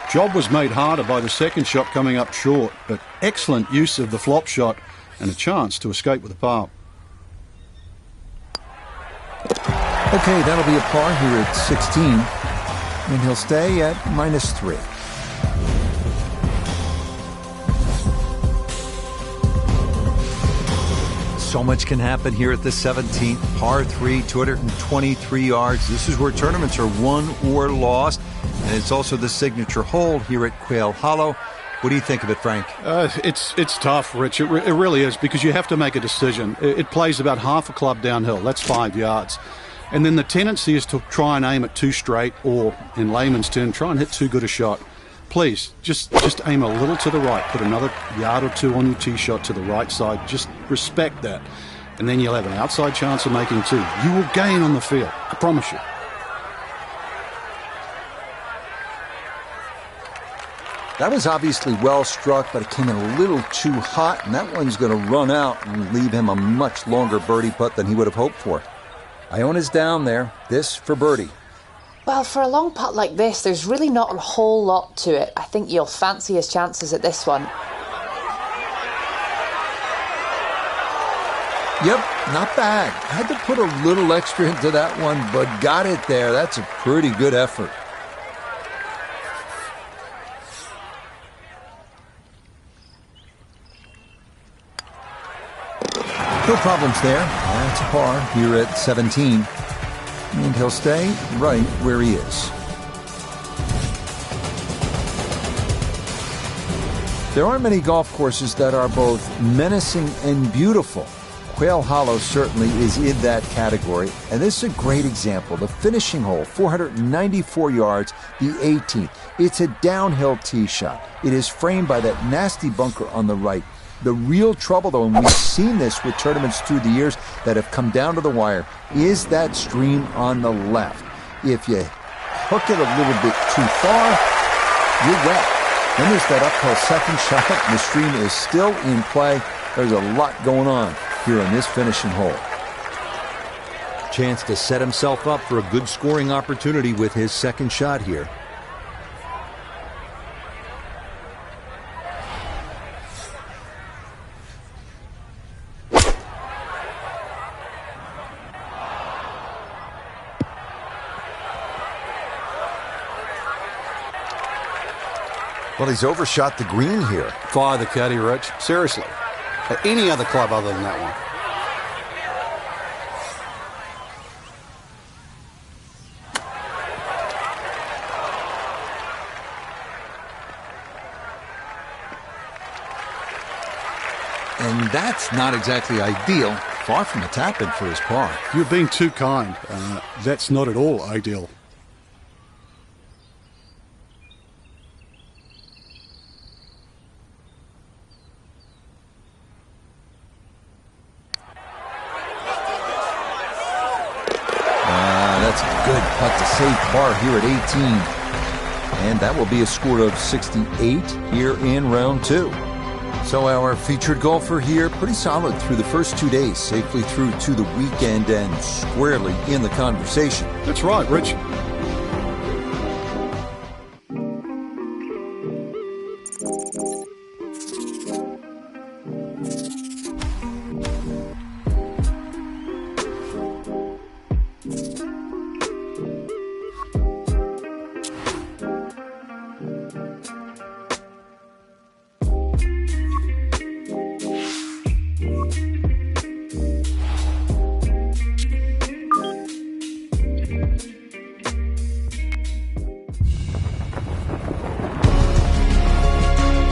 Job was made harder by the second shot coming up short, but excellent use of the flop shot and a chance to escape with a par. Okay, that'll be a par here at 16, and he'll stay at -3. So much can happen here at the 17th, par 3, 223 yards. This is where tournaments are won or lost, and it's also the signature hole here at Quail Hollow. What do you think of it, Frank? It's tough, Rich. It really is, because you have to make a decision. It plays about half a club downhill. That's 5 yards. And then the tendency is to try and aim it too straight, or, in layman's term, try and hit too good a shot. Please, just aim a little to the right. Put another yard or 2 on your tee shot to the right side. Just respect that. And then you'll have an outside chance of making 2. You will gain on the field. I promise you. That was obviously well struck, but it came in a little too hot, and that one's going to run out and leave him a much longer birdie putt than he would have hoped for. Iona's down there. This for birdie. Well, for a long putt like this, there's really not a whole lot to it. I think you'll fancy his chances at this one. Yep, not bad. Had to put a little extra into that one, but got it there. That's a pretty good effort. No problems there. That's a par here at 17. And he'll stay right where he is. There aren't many golf courses that are both menacing and beautiful. Quail Hollow certainly is in that category, and this is a great example. The finishing hole, 494 yards, the 18th. It's a downhill tee shot. It is framed by that nasty bunker on the right. The real trouble, though, and we've seen this with tournaments through the years that have come down to the wire, is that stream on the left. If you hook it a little bit too far, you're wet. Then there's that uphill second shot, and the stream is still in play. There's a lot going on here on this finishing hole. Chance to set himself up for a good scoring opportunity with his second shot here. Well, he's overshot the green here. Fire the caddy, Rich. Seriously. At any other club other than that one. And that's not exactly ideal. Far from a tap-in for his par. You're being too kind. That's not at all ideal. That's a good putt to save par here at 18. And that will be a score of 68 here in round 2. So our featured golfer here, pretty solid through the first 2 days, safely through to the weekend and squarely in the conversation. That's right, Rich.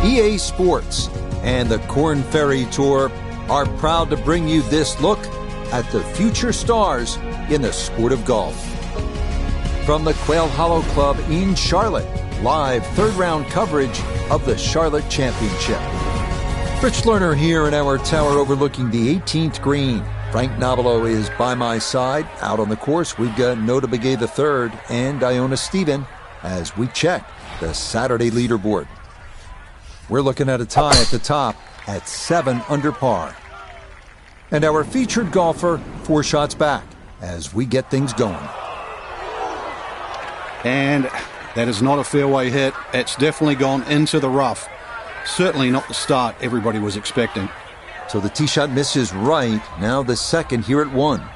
EA Sports and the Korn Ferry Tour are proud to bring you this look at the future stars in the sport of golf. From the Quail Hollow Club in Charlotte, live third-round coverage of the Charlotte Championship. Rich Lerner here in our tower overlooking the 18th green. Frank Nobilo is by my side. Out on the course, we've got Nota Begay III and Iona Stephen as we check the Saturday leaderboard. We're looking at a tie at the top at 7 under par. And our featured golfer 4 shots back as we get things going. And that is not a fairway hit. It's definitely gone into the rough. Certainly not the start everybody was expecting. So the tee shot misses right. Now the second here at 1.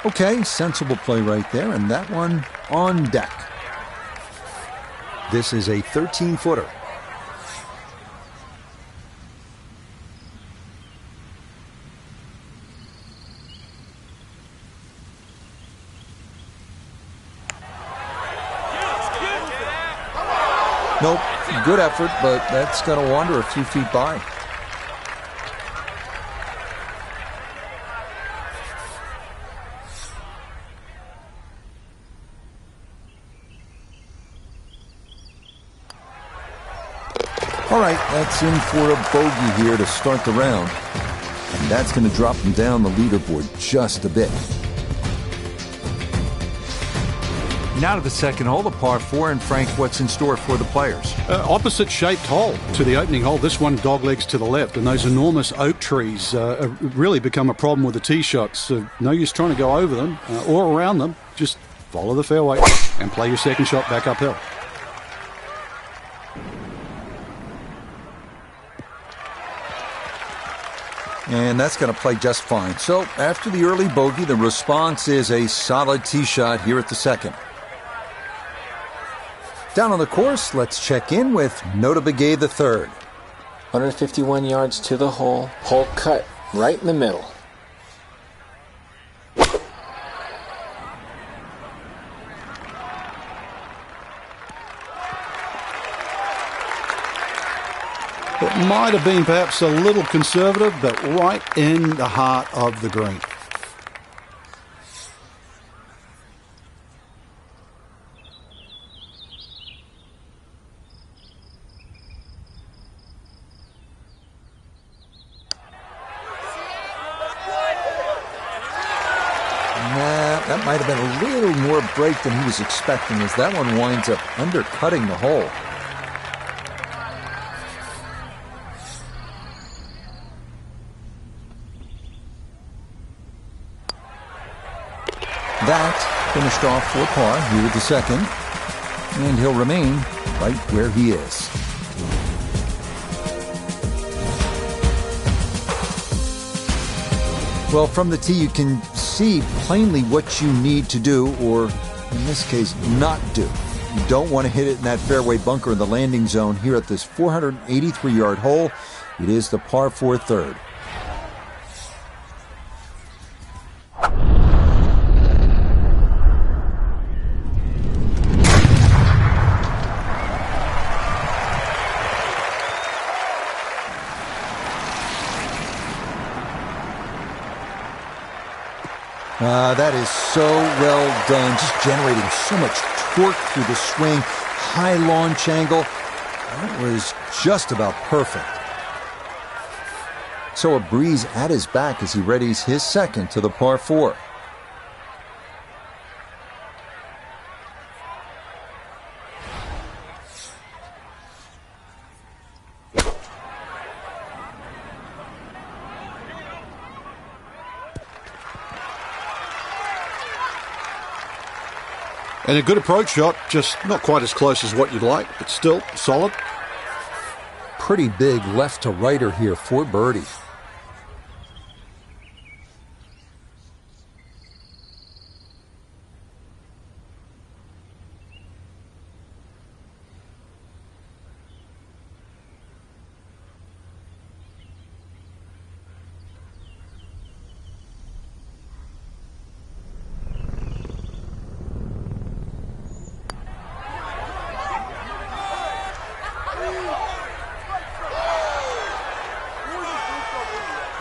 Okay, sensible play right there, and that one on deck. This is a 13-footer. Nope, good effort, but that's going to wander a few feet by. All right, that's in for a bogey here to start the round. And that's going to drop him down the leaderboard just a bit. Now to the second hole, the par 4, and Frank, what's in store for the players? Opposite shaped hole to the opening hole. This one doglegs to the left, and those enormous oak trees really become a problem with the tee shots. No use trying to go over them or around them. Just follow the fairway and play your second shot back uphill. And that's going to play just fine. So after the early bogey, the response is a solid tee shot here at the second. Down on the course, let's check in with Nota Begay III. 151 yards to the hole. Hole cut right in the middle. It might have been perhaps a little conservative, but right in the heart of the green. That might have been a little more break than he was expecting, as that one winds up undercutting the hole. That finished off for par here at the second, and he'll remain right where he is. Well, from the tee, you can see plainly what you need to do, or in this case, not do. You don't want to hit it in that fairway bunker in the landing zone here at this 483-yard hole. It is the par 4 third. That is so well done, just generating so much torque through the swing, high launch angle. That was just about perfect. So a breeze at his back as he readies his second to the par 4. And a good approach shot, just not quite as close as what you'd like, but still solid. Pretty big left to righter here for birdie.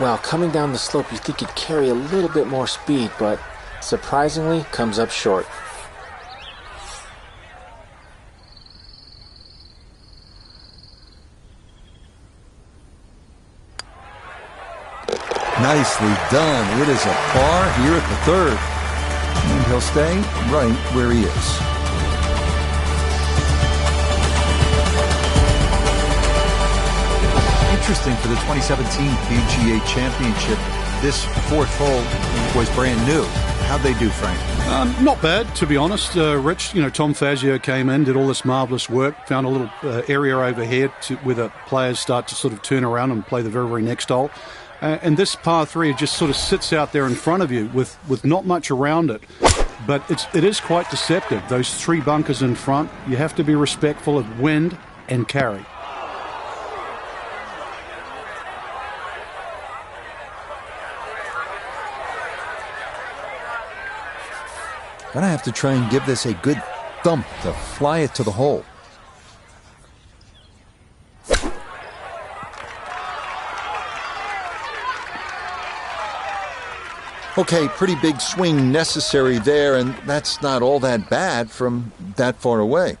Well, coming down the slope, you think you'd carry a little bit more speed, but surprisingly comes up short. Nicely done. It is a par here at the third. And he'll stay right where he is. Interesting for the 2017 PGA Championship. This fourth hole was brand new. How'd they do, Frank? Not bad, to be honest. Rich, Tom Fazio came in, did all this marvellous work, found a little area overhead where the players start to sort of turn around and play the very, very next hole. And this par 3 just sort of sits out there in front of you with not much around it. But it is quite deceptive. Those 3 bunkers in front, you have to be respectful of wind and carry. Gonna have to try and give this a good thump to fly it to the hole. Okay, pretty big swing necessary there, and that's not all that bad from that far away.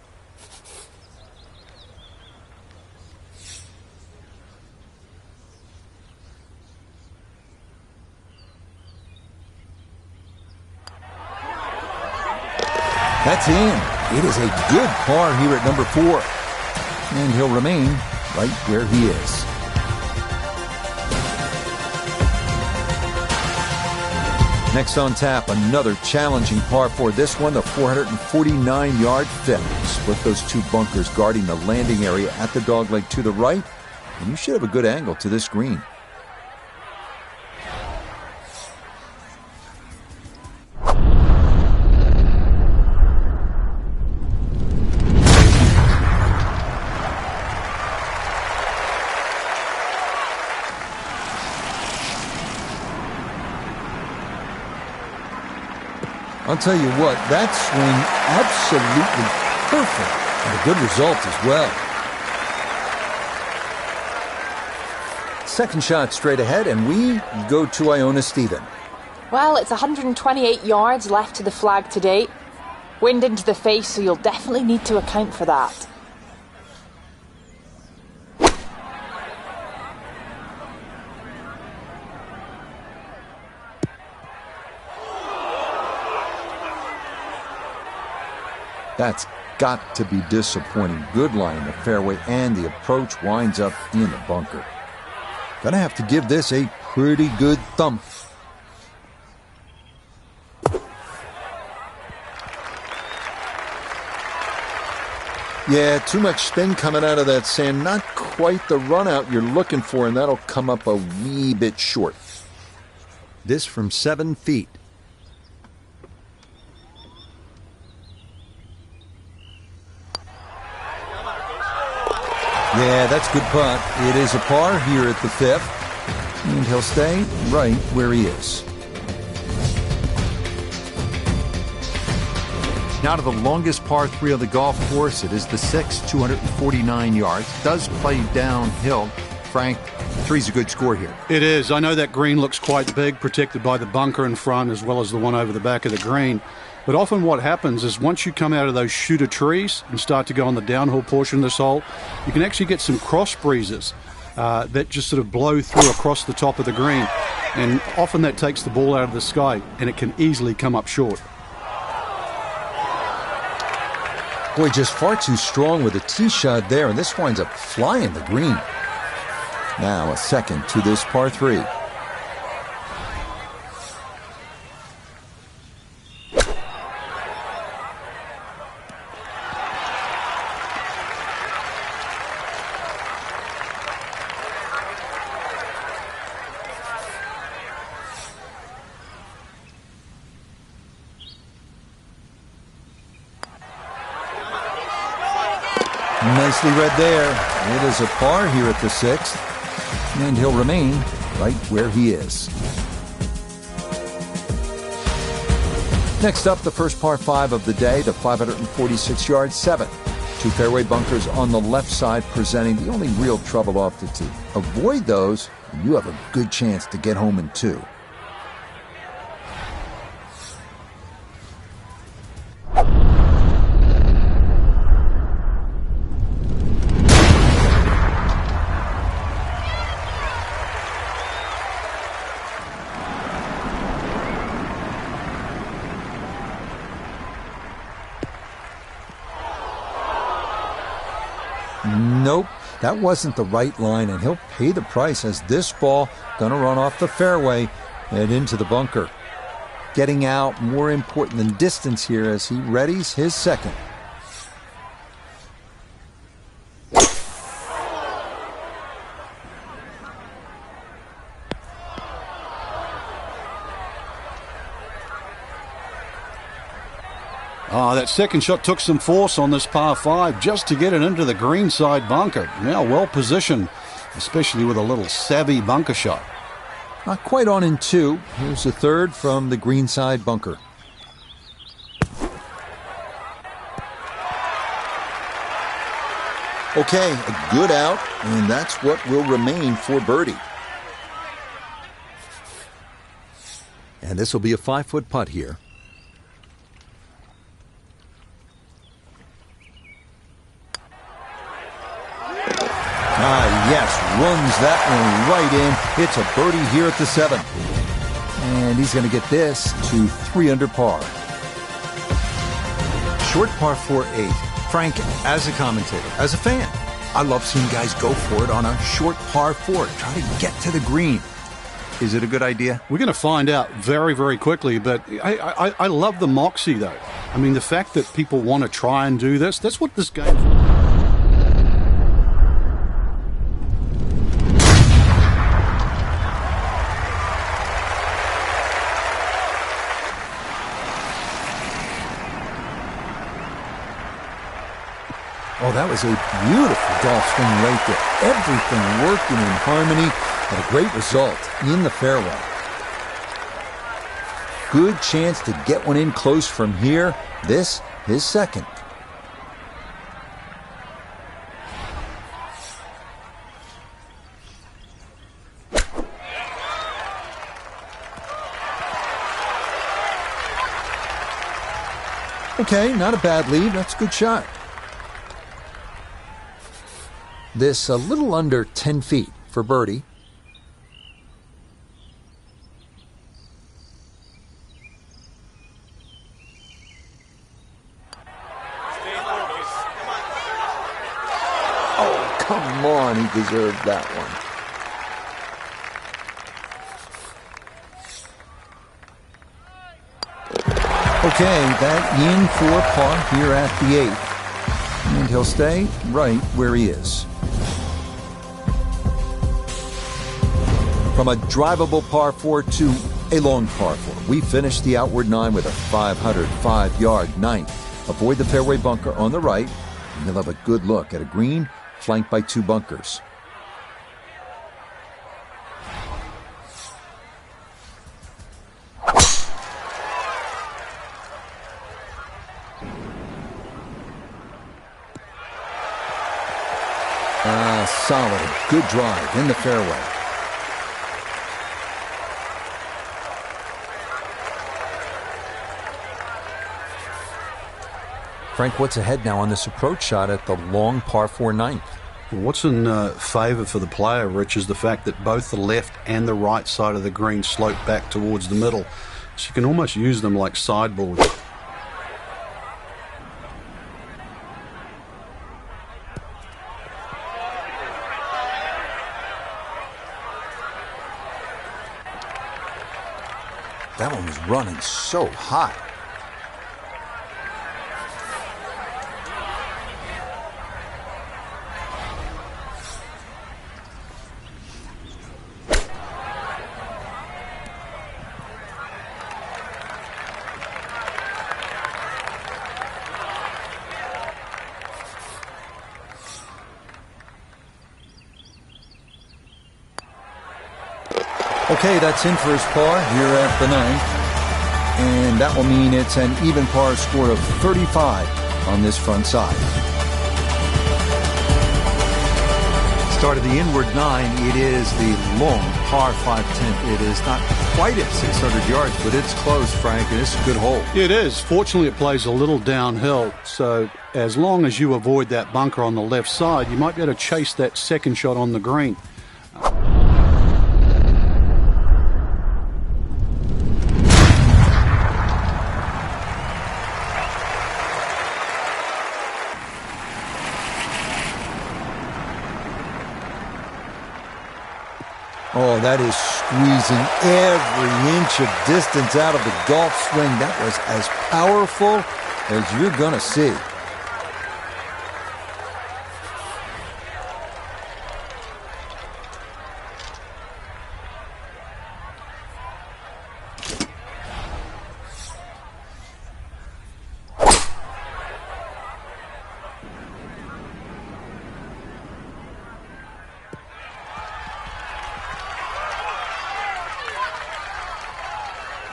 That's in. It is a good par here at number 4. And he'll remain right where he is. Next on tap, another challenging par 4. This one, the 449-yard fifth. Split those 2 bunkers guarding the landing area at the dogleg to the right. And you should have a good angle to this green. I'll tell you what, that swing absolutely perfect, and a good result as well. Second shot straight ahead, and we go to Iona Stephen. Well, it's 128 yards left to the flag today. Wind into the face, so you'll definitely need to account for that. That's got to be disappointing. Good line in the fairway, and the approach winds up in the bunker. Gonna have to give this a pretty good thump. Yeah, too much spin coming out of that sand. Not quite the run out you're looking for, and that'll come up a wee bit short. This from 7 feet. Yeah, that's a good putt. It is a par here at the 5th. And he'll stay right where he is. Now to the longest par 3 of the golf course. It is the 6th, 249 yards. Does play downhill. Frank, 3's a good score here. It is. I know that green looks quite big, protected by the bunker in front as well as the one over the back of the green. But often what happens is once you come out of those shooter trees and start to go on the downhill portion of this hole, you can actually get some cross breezes that just sort of blow through across the top of the green. And often that takes the ball out of the sky, and it can easily come up short. Boy, just far too strong with a tee shot there, and this winds up flying the green. Now a second to this par 3. Nicely read there. It is a par here at the 6th, and he'll remain right where he is. Next up, the first par 5 of the day, the 546-yard 7th. 2 fairway bunkers on the left side, presenting the only real trouble off the tee. Avoid those, and you have a good chance to get home in 2. Nope, that wasn't the right line, and he'll pay the price as this ball gonna run off the fairway and into the bunker. Getting out more important than distance here as he readies his second. That second shot took some force on this par 5 just to get it into the greenside bunker. Now well positioned, especially with a little savvy bunker shot. Not quite on in 2. Here's the third from the greenside bunker. Okay, a good out, and that's what will remain for birdie. And this will be a 5-foot putt here. Yes, runs that one right in. It's a birdie here at the 7th. And he's going to get this to 3 under par. Short par 4-8. Frank, as a commentator, as a fan, I love seeing guys go for it on a short par 4. Try to get to the green. Is it a good idea? We're going to find out very, very quickly, but I love the moxie, though. I mean, the fact that people want to try and do this, that's what this game is. Oh, that was a beautiful golf swing right there. Everything working in harmony and a great result in the fairway. Good chance to get one in close from here. This, his second. Okay, not a bad lead. That's a good shot. This a little under 10 feet for birdie. Oh, come on, he deserved that one. Okay, that in for par here at the 8th. And he'll stay right where he is. From a drivable par 4 to A long par 4. We finished the outward 9 with a 505-yard ninth. Avoid the fairway bunker on the right, and you'll have a good look at a green flanked by 2 bunkers. Solid, good drive in the fairway. Frank, what's ahead now on this approach shot at the long par 4 ninth? Well, what's in favour for the player, Rich, is the fact that both the left and the right side of the green slope back towards the middle. So you can almost use them like sideboards. That one was running so hot. Okay, that's in for his par here at the 9th. And that will mean it's an even par score of 35 on this front side. Start of the inward 9. It is the long par 5/10. It is not quite at 600 yards, but it's close, Frank, and it's a good hole. It is. Fortunately, it plays a little downhill. So as long as you avoid that bunker on the left side, you might be able to chase that second shot on the green. Oh, that is squeezing every inch of distance out of the golf swing. That was as powerful as you're going to see.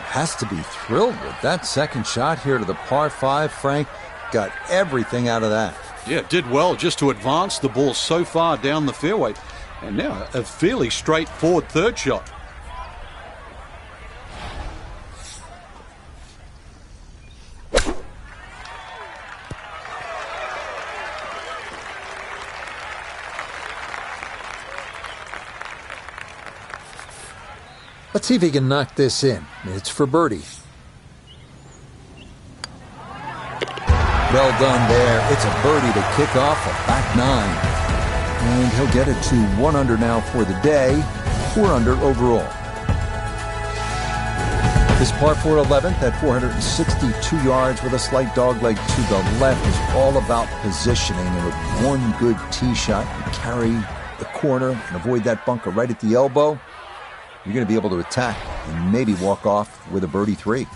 Has to be thrilled with that second shot here to the par 5. Frank got everything out of that. Yeah, did well just to advance the ball so far down the fairway. And now a fairly straightforward third shot. Let's see if he can knock this in. It's for birdie. Well done there. It's a birdie to kick off a back 9. And he'll get it to 1 under now for the day. 4 under overall. His par 4 11th at 462 yards with a slight dogleg to the left is all about positioning. And with one good tee shot, you carry the corner and avoid that bunker right at the elbow. You're going to be able to attack and maybe walk off with a birdie 3.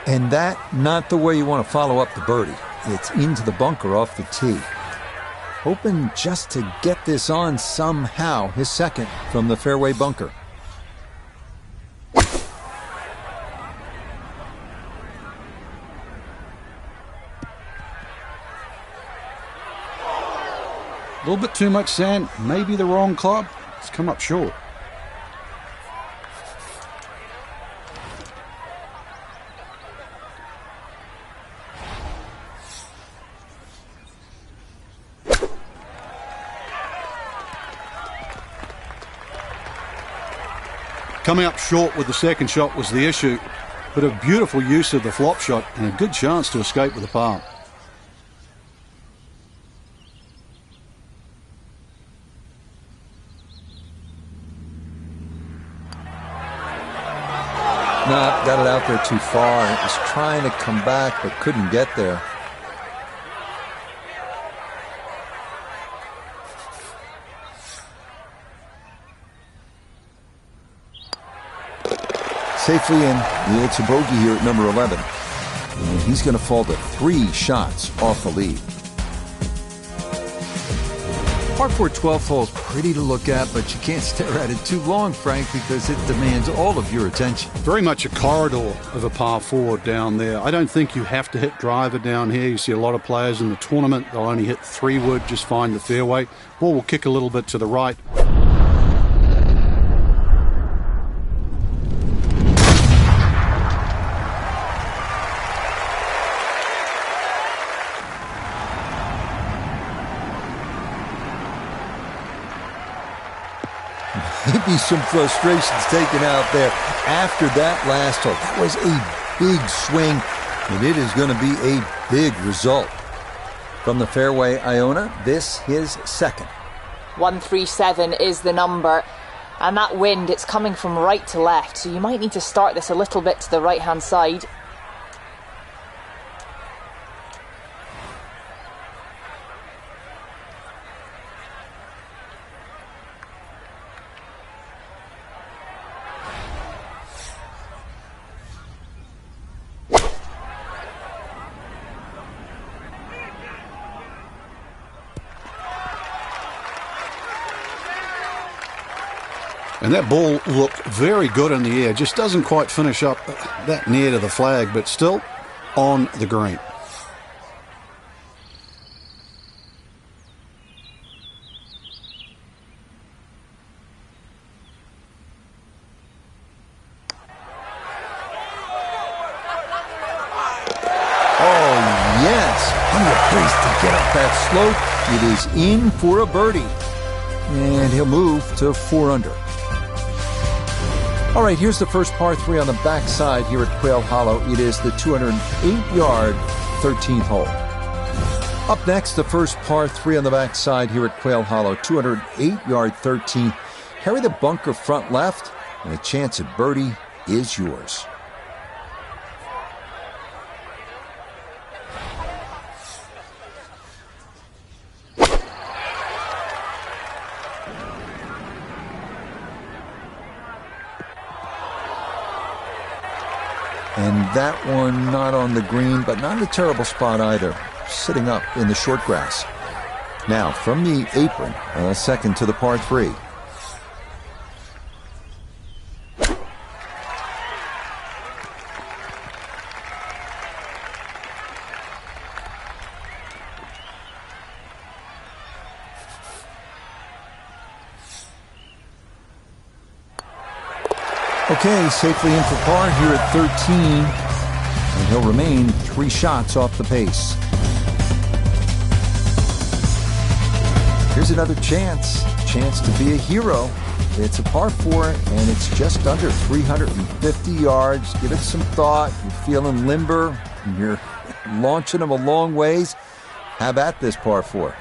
And that, not the way you want to follow up the birdie. It's into the bunker off the tee. Hoping just to get this on somehow, his second from the fairway bunker. A little bit too much sand, maybe the wrong club. It's come up short. Coming up short with the second shot was the issue, but a beautiful use of the flop shot and a good chance to escape with a par. No, got it out there too far. It was trying to come back, but couldn't get there. Safely in. It's a bogey here at number 11. And he's going to fall to 3 shots off the lead. Par 4 12th hole is pretty to look at, but you can't stare at it too long, Frank, because it demands all of your attention. Very much a corridor of a par 4 down there. I don't think you have to hit driver down here. You see a lot of players in the tournament, they'll only hit 3-wood, just find the fairway. Ball will kick a little bit to the right. Maybe some frustrations taken out there after that last hole. That was a big swing, and it is going to be a big result. From the fairway, Iona, this his second. 137 is the number, and that wind, it's coming from right to left, so you might need to start this a little bit to the right-hand side. And that ball looked very good in the air. Just doesn't quite finish up that near to the flag, but still on the green. Oh, yes. Plenty of place to get up that slope. It is in for a birdie. And he'll move to 4 under. All right, here's the first par 3 on the backside here at Quail Hollow. It is the 208-yard 13th hole. Up next, the first par 3 on the backside here at Quail Hollow, 208-yard 13th. Harry the bunker front left, and a chance at birdie is yours. And that one not on the green, but not a terrible spot either. Sitting up in the short grass. Now, from the apron, a second to the par 3. Okay, safely in for par here at 13, and he'll remain 3 shots off the pace. Here's another chance to be a hero. It's a par 4, and it's just under 350 yards. Give it some thought. You're feeling limber, and you're launching them a long ways. Have at this par 4.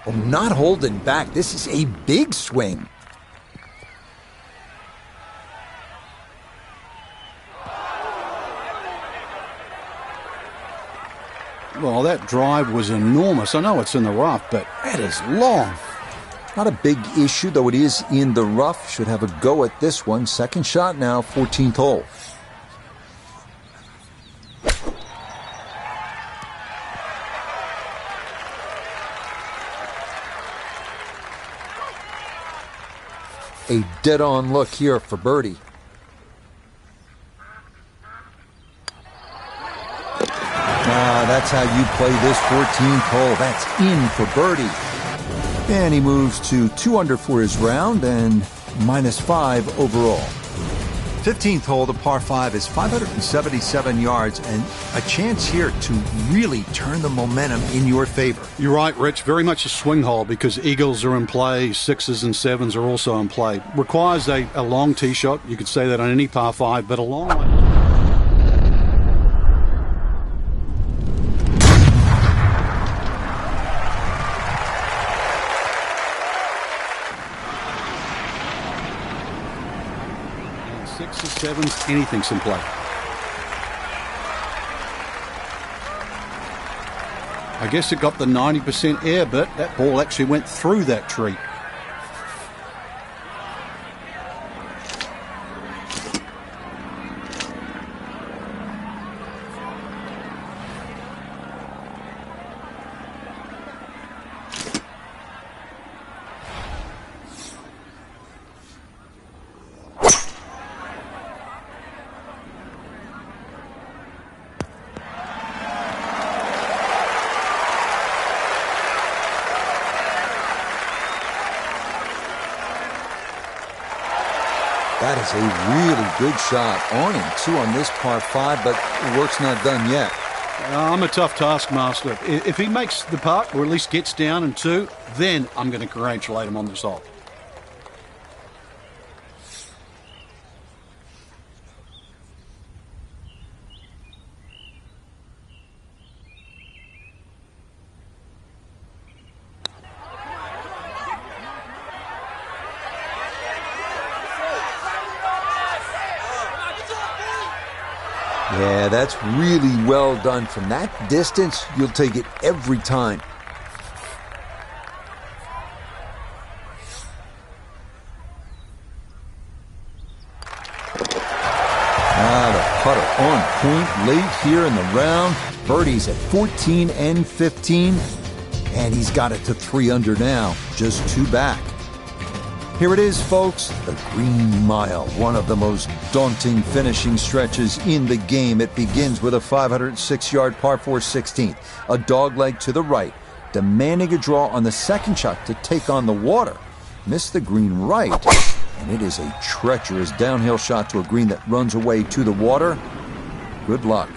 Oh, not holding back. This is a big swing. Well, that drive was enormous. I know it's in the rough, but that is long. Not a big issue, though it is in the rough. Should have a go at this one. Second shot now, 14th hole. A dead-on look here for birdie. That's how you play this 14th hole. That's in for birdie. And he moves to 2 under for his round and -5 overall. 15th hole, the par 5 is 577 yards and a chance here to really turn the momentum in your favor. You're right, Rich. Very much a swing hole because eagles are in play, 6s and 7s are also in play. Requires a long tee shot. You could say that on any par 5, but a long one. 6 or 7s, anything's in play. I guess it got the 90% air, but that ball actually went through that tree. That is a really good shot. On and 2 on this par 5, but the work's not done yet. I'm a tough taskmaster. If he makes the putt, or at least gets down in 2, then I'm going to congratulate him on this hole. Yeah, that's really well done. From that distance, you'll take it every time. The putter on point late here in the round. Birdie's at 14 and 15, and he's got it to 3 under now, just 2 back. Here it is, folks, the Green Mile, one of the most daunting finishing stretches in the game. It begins with a 506-yard par 4 16th, a dogleg to the right, demanding a draw on the second shot to take on the water. Missed the green right, and it is a treacherous downhill shot to a green that runs away to the water. Good luck.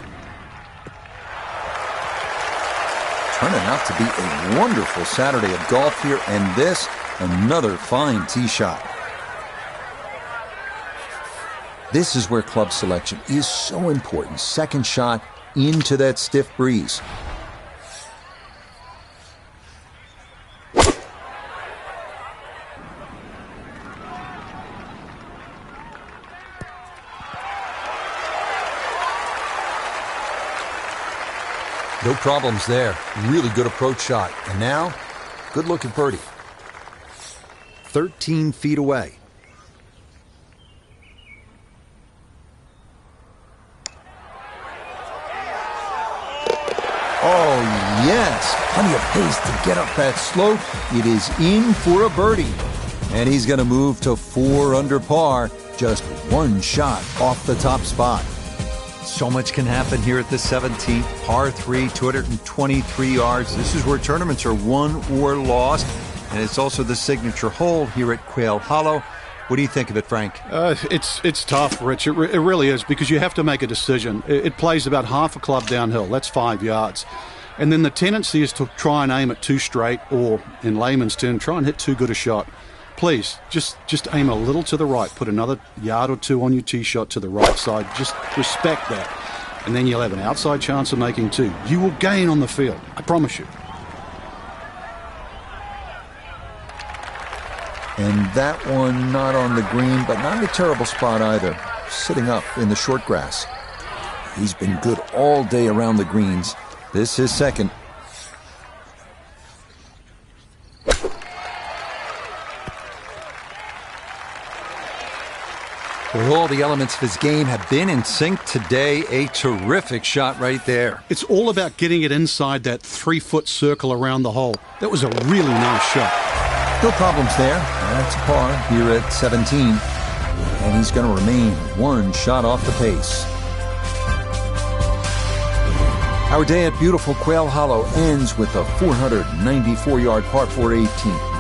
Turning out to be a wonderful Saturday of golf here, and this, another fine tee shot. This is where club selection is so important. Second shot into that stiff breeze. No problems there. Really good approach shot. And now, good look at birdie. 13 feet away. Oh, yes. Plenty of pace to get up that slope. It is in for a birdie. And he's going to move to 4 under par. Just 1 shot off the top spot. So much can happen here at the 17th. Par 3, 223 yards. This is where tournaments are won or lost. And it's also the signature hole here at Quail Hollow. What do you think of it, Frank? It's tough, Rich. It really is, because you have to make a decision. It plays about half a club downhill. That's 5 yards. And then the tendency is to try and aim it too straight, or in layman's term, try and hit too good a shot. Please, just aim a little to the right. Put another yard or 2 on your tee shot to the right side. Just respect that. And then you'll have an outside chance of making 2. You will gain on the field. I promise you. And that one not on the green, but not a terrible spot either. Sitting up in the short grass. He's been good all day around the greens. This is second. Well, all the elements of his game have been in sync today. A terrific shot right there. It's all about getting it inside that 3-foot circle around the hole. That was a really nice shot. No problems there. That's a par here at 17. And he's going to remain 1 shot off the pace. Our day at beautiful Quail Hollow ends with a 494-yard par 4 18.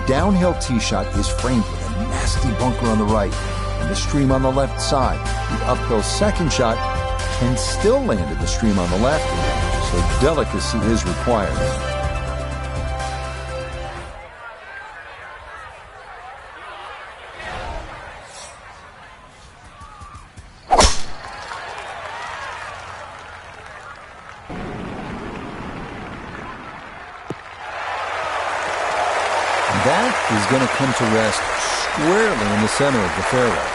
Downhill tee shot is framed with a nasty bunker on the right and the stream on the left side. The uphill second shot can still land in the stream on the left, so delicacy is required. That is going to come to rest squarely in the center of the fairway.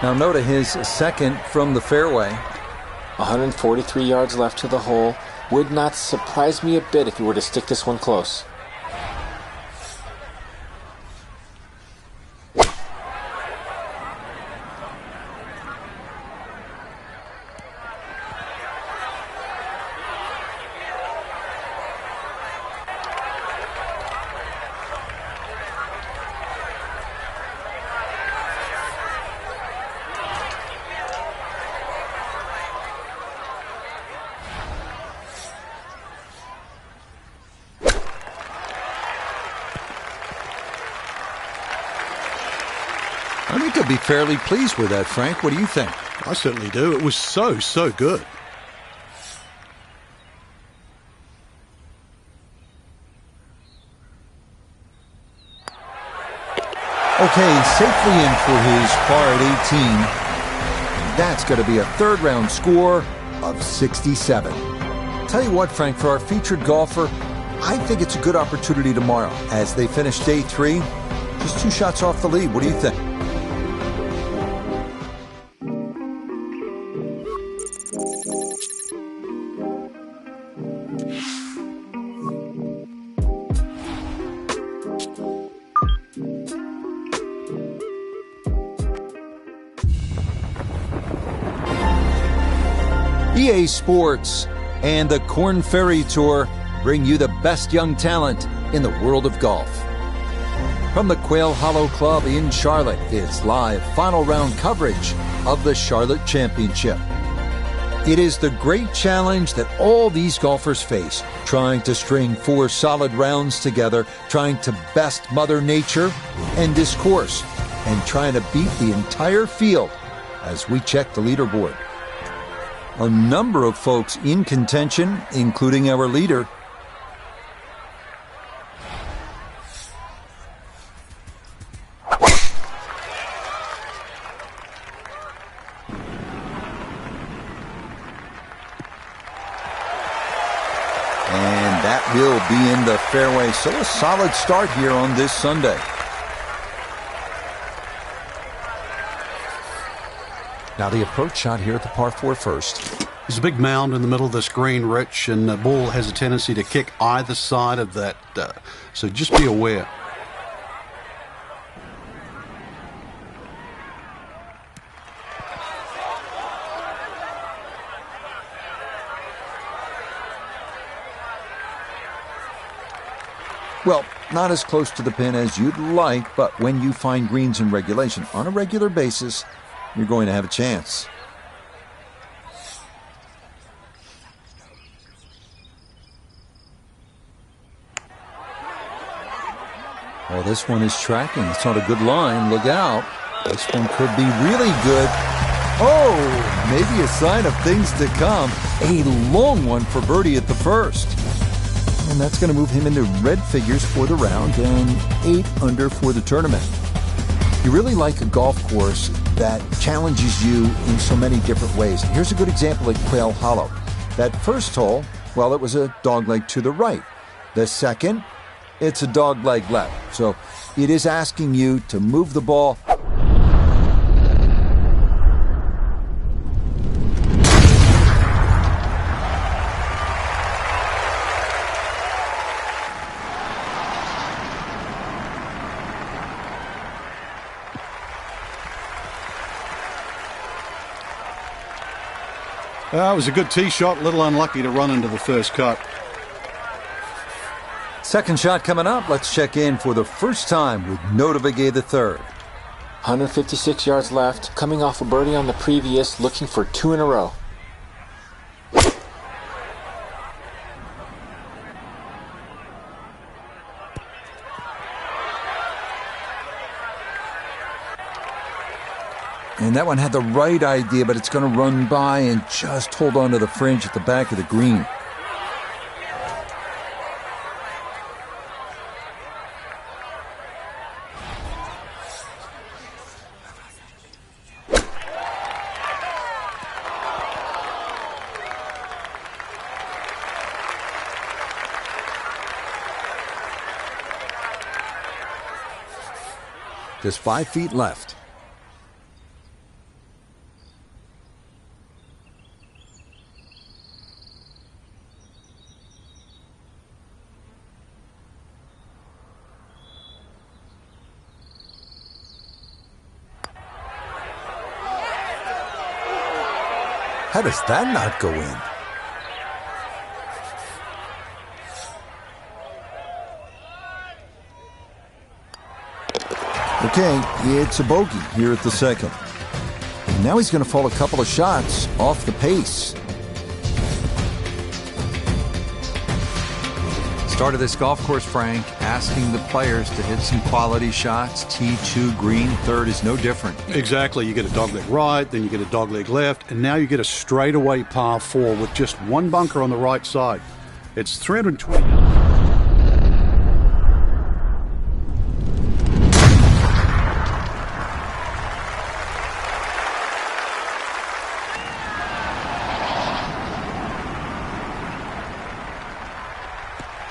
Now Noda his second from the fairway. 143 yards left to the hole. Would not surprise me a bit if he were to stick this one close. I think I'd be fairly pleased with that, Frank. What do you think? I certainly do. It was so good. Okay, safely in for his par at 18. That's going to be a third round score of 67. Tell you what, Frank, for our featured golfer, I think it's a good opportunity tomorrow as they finish day 3. Just 2 shots off the lead. What do you think? EA Sports and the Korn Ferry Tour bring you the best young talent in the world of golf. From the Quail Hollow Club in Charlotte, it's live final round coverage of the Charlotte Championship. It is the great challenge that all these golfers face, trying to string 4 solid rounds together, trying to best Mother Nature and this course, and trying to beat the entire field as we check the leaderboard. A number of folks in contention, including our leader. And that will be in the fairway. So a solid start here on this Sunday. Now the approach shot here at the par 4 first. There's a big mound in the middle of this green, Rich, and the ball has a tendency to kick either side of that, so just be aware. Well, not as close to the pin as you'd like, but when you find greens in regulation on a regular basis, you're going to have a chance. Oh, this one is tracking. It's on a good line. Look out. This one could be really good. Oh, maybe a sign of things to come. A long one for birdie at the first. And that's going to move him into red figures for the round and 8 under for the tournament. You really like a golf course that challenges you in so many different ways. Here's a good example at Quail Hollow. That first hole, well, it was a dogleg to the right. The second, it's a dogleg left. So it is asking you to move the ball. It was a good tee shot, a little unlucky to run into the first cut. Second shot coming up. Let's check in for the first time with Noda Begay III. 156 yards left, coming off a birdie on the previous, looking for 2 in a row. And that one had the right idea, but it's going to run by and just hold on to the fringe at the back of the green. Just 5 feet left. How does that not go in? Okay, it's a bogey here at the second. And now he's going to fall a couple of shots off the pace. Start of this golf course, Frank, asking the players to hit some quality shots. T2 green, third is no different. Exactly. You get a dogleg right, then you get a dogleg left, and now you get a straightaway par 4 with just one bunker on the right side. It's 320.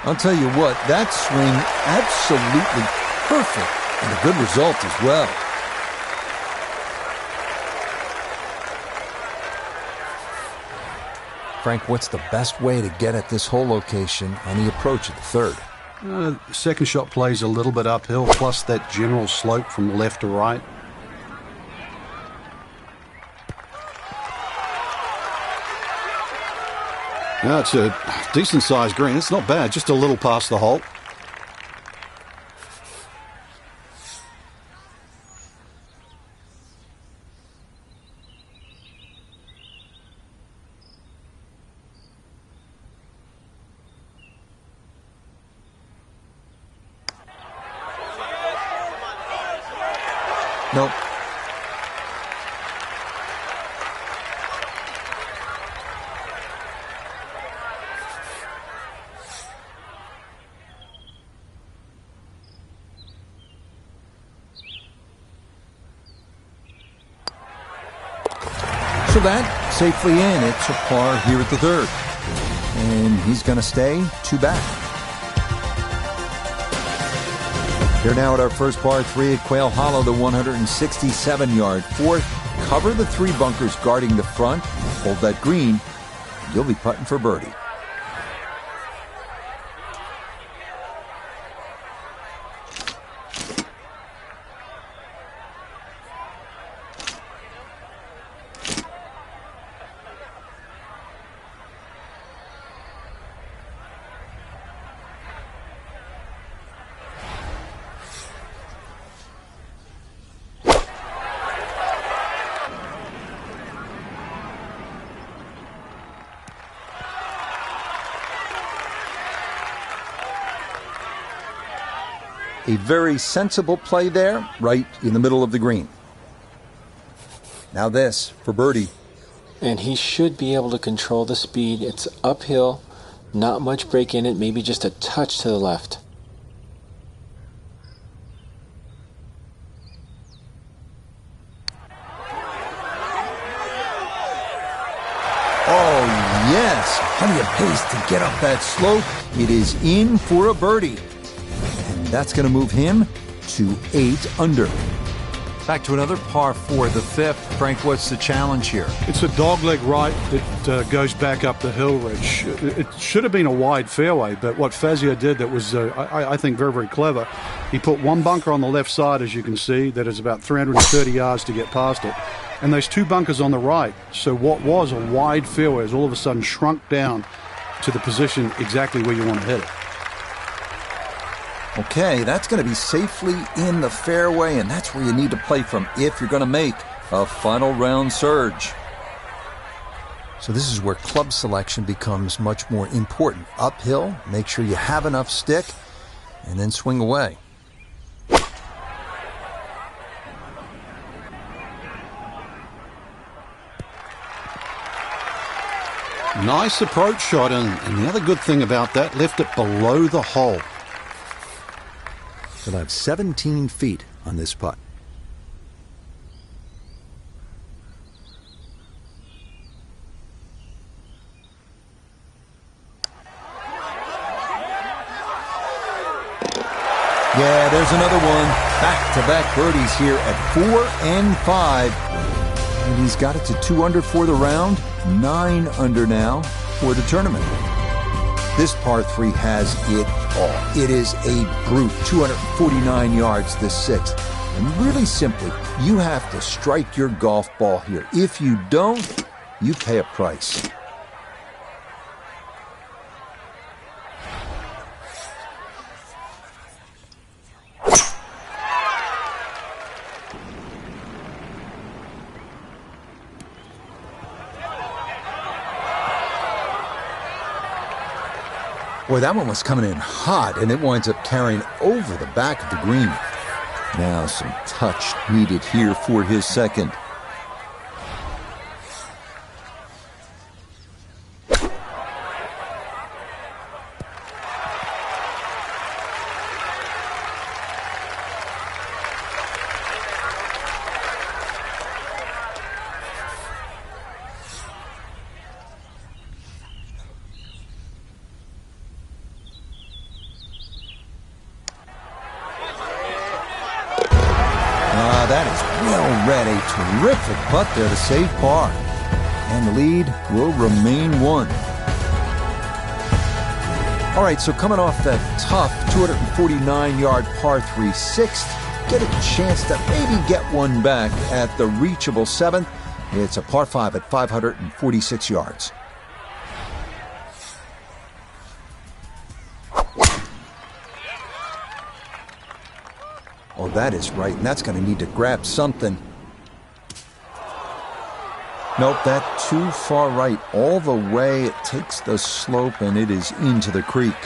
I'll tell you what, that swing absolutely perfect and a good result as well. Frank, what's the best way to get at this hole location on the approach of the third? Second shot plays a little bit uphill, plus that general slope from left to right. No, it's a decent-sized green. It's not bad, just a little past the hole. Nope. So that safely in. It's a par here at the third. And he's going to stay 2 back. Here now at our first par 3 at Quail Hollow, the 167-yard fourth. Cover the 3 bunkers guarding the front. Hold that green. You'll be putting for birdie. A very sensible play there, right in the middle of the green. Now this for birdie. And he should be able to control the speed. It's uphill, not much break in it, maybe just a touch to the left. Oh, yes. Plenty of pace to get up that slope. It is in for a birdie. And that's going to move him to 8 under. Back to another par 4, the fifth. Frank, what's the challenge here? It's a dogleg right that goes back up the hill, Rich. It should have been a wide fairway, but what Fazio did that was, I think, very, very clever. He put one bunker on the left side, as you can see, that is about 330 yards to get past it, and those 2 bunkers on the right. So what was a wide fairway has all of a sudden shrunk down to the position exactly where you want to hit it. Okay, that's going to be safely in the fairway, and that's where you need to play from if you're going to make a final round surge. So this is where club selection becomes much more important. Uphill, make sure you have enough stick, and then swing away. Nice approach shot, and the other good thing about that, left it below the hole. He'll have 17 feet on this putt. Yeah, there's another one. Back-to-back birdies here at 4 and 5. And he's got it to 2 under for the round, 9 under now for the tournament. This par 3 has it all. It is a brute 249 yards this sixth. And really simply, you have to strike your golf ball here. If you don't, you pay a price. Boy, that one was coming in hot, and it winds up carrying over the back of the green. Now some touch needed here for his second. That is well read. A terrific putt there to save par. And the lead will remain 1. All right, so coming off that tough 249-yard par 3 sixth, get a chance to maybe get one back at the reachable 7th. It's a par 5 at 546 yards. Oh, that is right, and that's going to need to grab something. Nope, that too far right. All the way, it takes the slope, and it is into the creek.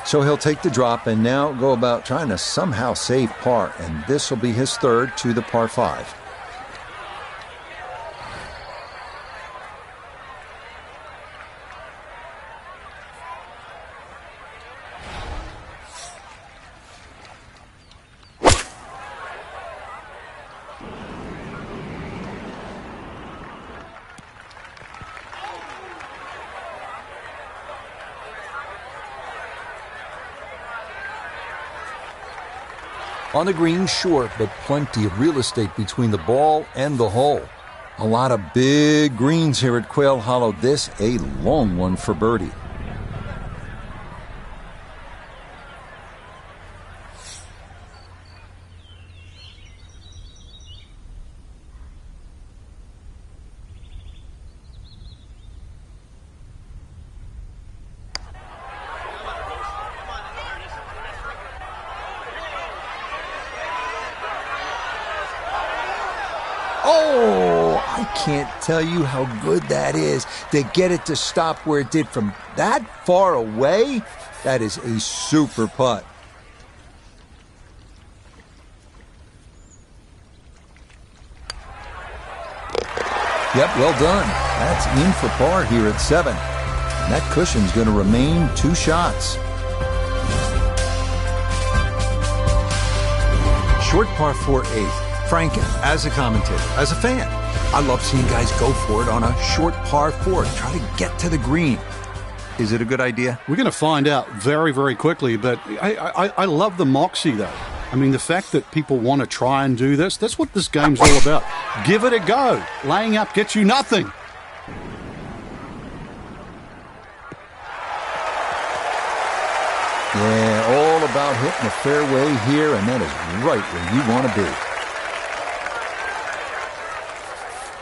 So he'll take the drop and now go about trying to somehow save par, and this will be his third to the par 5. On the green, short, but plenty of real estate between the ball and the hole. A lot of big greens here at Quail Hollow. This a long one for birdie. Oh, I can't tell you how good that is to get it to stop where it did from that far away. That is a super putt. Yep, well done. That's in for par here at 7. And that cushion's going to remain 2 shots. Short par 4/8. Frank, as a commentator, as a fan, I love seeing guys go for it on a short par 4. Try to get to the green. Is it a good idea? We're going to find out very, very quickly, but I love the moxie, though. I mean, the fact that people want to try and do this, that's what this game's all about. Give it a go. Laying up gets you nothing. Yeah, all about hitting the fairway here, and that is right where you want to be.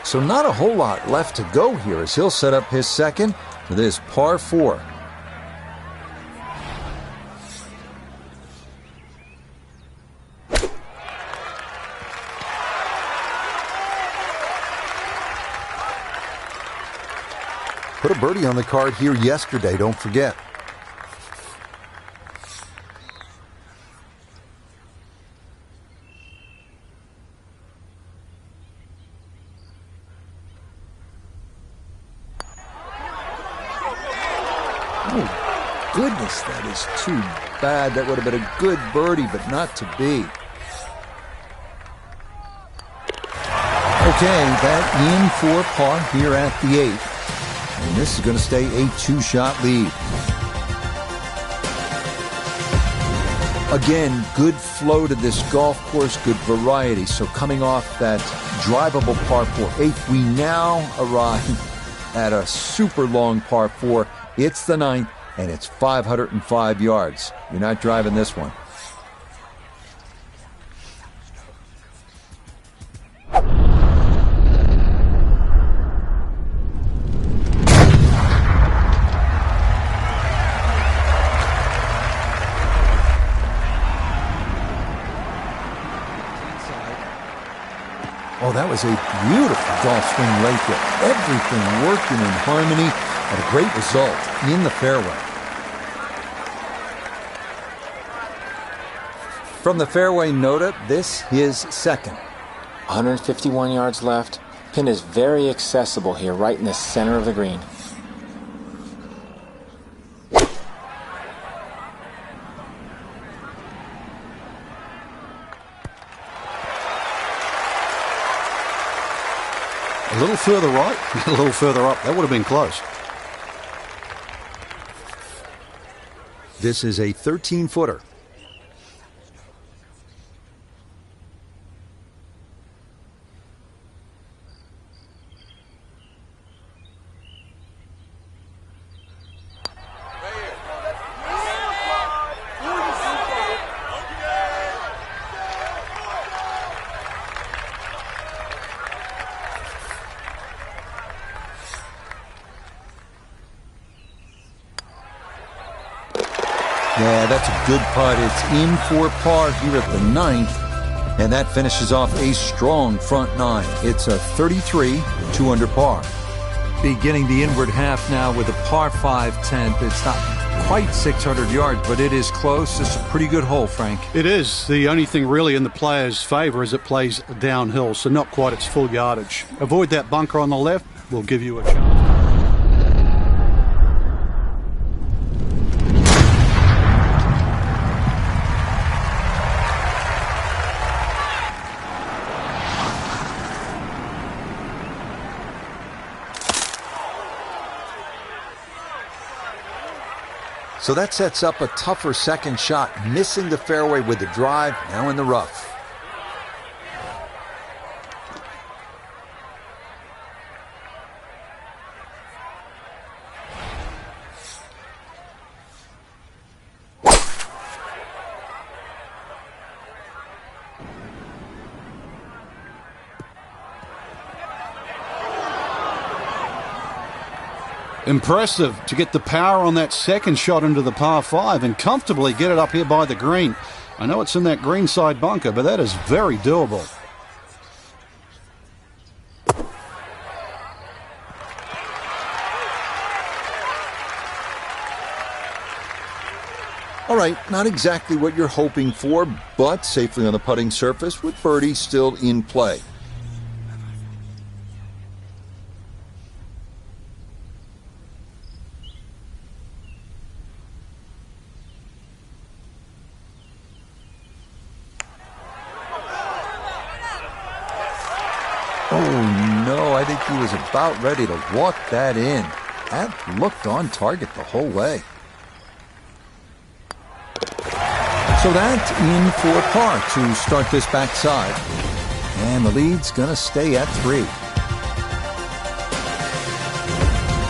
So not a whole lot left to go here as he'll set up his second for this par 4. Put a birdie on the card here yesterday, don't forget. Oh, goodness, that is too bad. That would have been a good birdie, but not to be. Okay, that in for par here at the 8th. And this is going to stay a 2-shot lead. Again, good flow to this golf course, good variety. So coming off that drivable par 4/8, we now arrive at a super long par 4. It's the 9th, and it's 505 yards. You're not driving this one. Oh, that was a beautiful golf swing right there. Everything working in harmony and a great result in the fairway. From the fairway nota, this is second. 151 yards left. Pin is very accessible here, right in the center of the green. A little further right, a little further up. That would have been close. This is a 13-footer. Yeah, that's a good putt. It's in for par here at the 9th, and that finishes off a strong front 9. It's a 33, 2 under par. Beginning the inward half now with a par 5 10th. It's not quite 600 yards, but it is close. It's a pretty good hole, Frank. It is. The only thing really in the player's favour is it plays downhill, so not quite its full yardage. Avoid that bunker on the left. Will give you a chance. So that sets up a tougher second shot, missing the fairway with the drive, now in the rough. Impressive to get the power on that second shot into the par 5 and comfortably get it up here by the green. I know it's in that greenside bunker, but that is very doable. All right, not exactly what you're hoping for, but safely on the putting surface with birdie still in play. Oh no, I think he was about ready to walk that in. That looked on target the whole way. So that's in for par to start this backside. And the lead's going to stay at 3.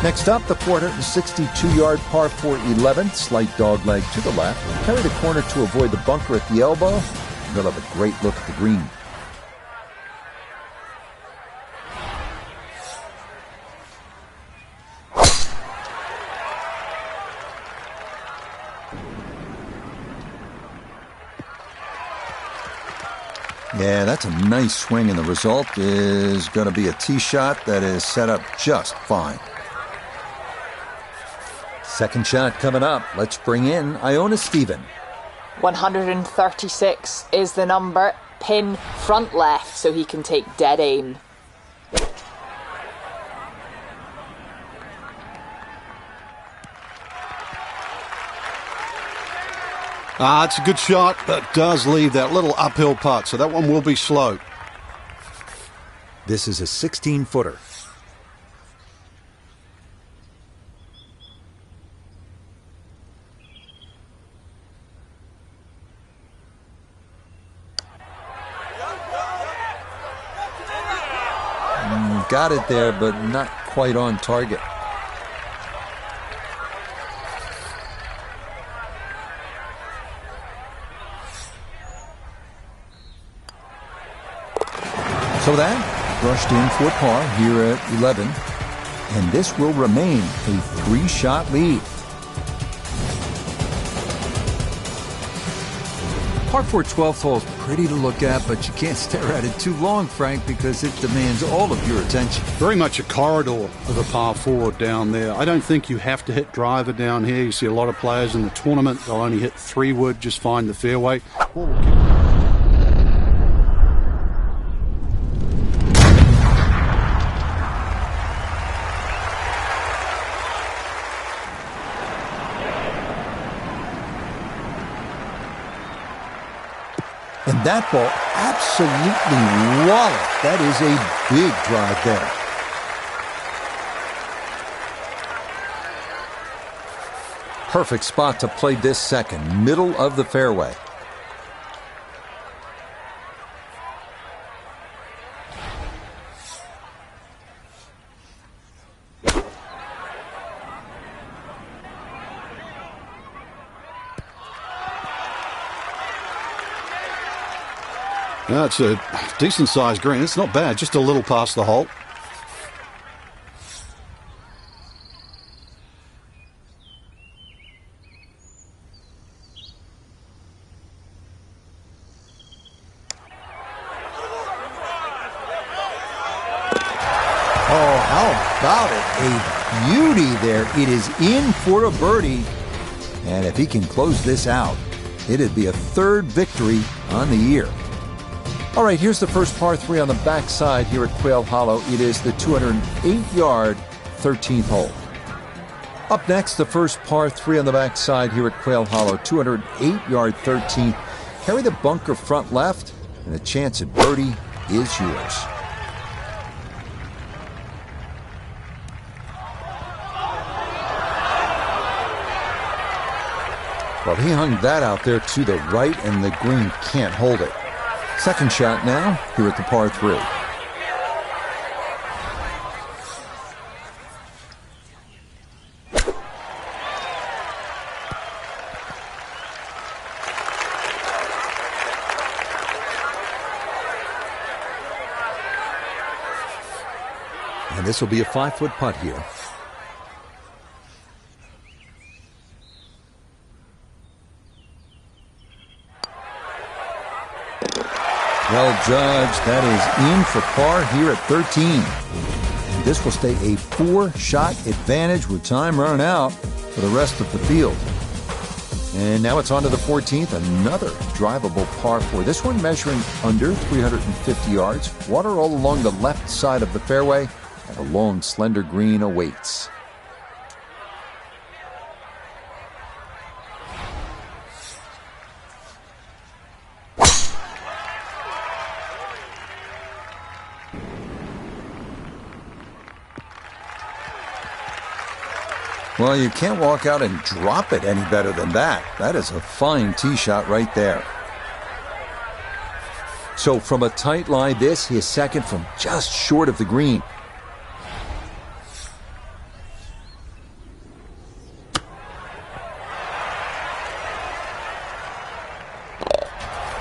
Next up, the 462-yard par 4 11th, slight dogleg to the left. Carry the corner to avoid the bunker at the elbow. You'll have a great look at the green. Yeah, that's a nice swing, and the result is going to be a tee shot that is set up just fine. Second shot coming up. Let's bring in Iona Stephen. 136 is the number. Pin front left so he can take dead aim. It's a good shot, but does leave that little uphill putt, so that one will be slow. This is a 16-footer. Got it there, but not quite on target. So that brushed in for par here at 11, and this will remain a 3-shot lead. par 4 12th hole is pretty to look at, but you can't stare at it too long, Frank, because it demands all of your attention. Very much a corridor of a par 4 down there. I don't think you have to hit driver down here. You see a lot of players in the tournament, they'll only hit 3-wood, just find the fairway. And that ball absolutely walloped. That is a big drive there. Perfect spot to play this second, middle of the fairway. Yeah, it's a decent-sized green. It's not bad, just a little past the hole. Oh, how about it? A beauty there. It is in for a birdie. And if he can close this out, it'd be a third victory on the year. All right, here's the first par 3 on the backside here at Quail Hollow. It is the 208-yard 13th hole. Up next, the first par 3 on the backside here at Quail Hollow, 208-yard 13th. Carry the bunker front left, and the chance at birdie is yours. Well, he hung that out there to the right, and the green can't hold it. Second shot now, here at the par 3. And this will be a 5-foot putt here. Well judged. That is in for par here at 13. And this will stay a 4-shot advantage with time running out for the rest of the field. And now it's on to the 14th, another drivable par 4. This one measuring under 350 yards. Water all along the left side of the fairway, and a long, slender green awaits. Well, you can't walk out and drop it any better than that. That is a fine tee shot right there. So from a tight lie, this is second from just short of the green.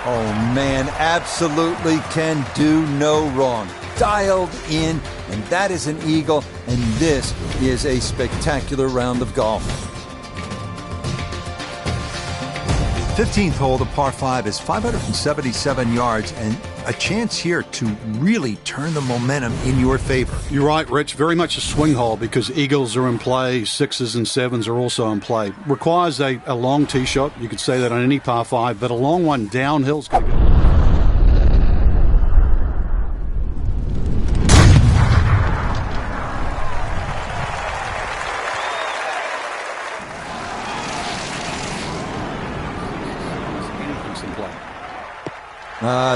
Oh man, absolutely can do no wrong. Dialed in, and that is an eagle, and this is a spectacular round of golf. 15th hole, the par 5 is 577 yards, and a chance here to really turn the momentum in your favor. You're right, Rich. Very much a swing hole because eagles are in play, 6s and 7s are also in play. Requires a long tee shot. You could say that on any par 5, but a long one downhill is going to go.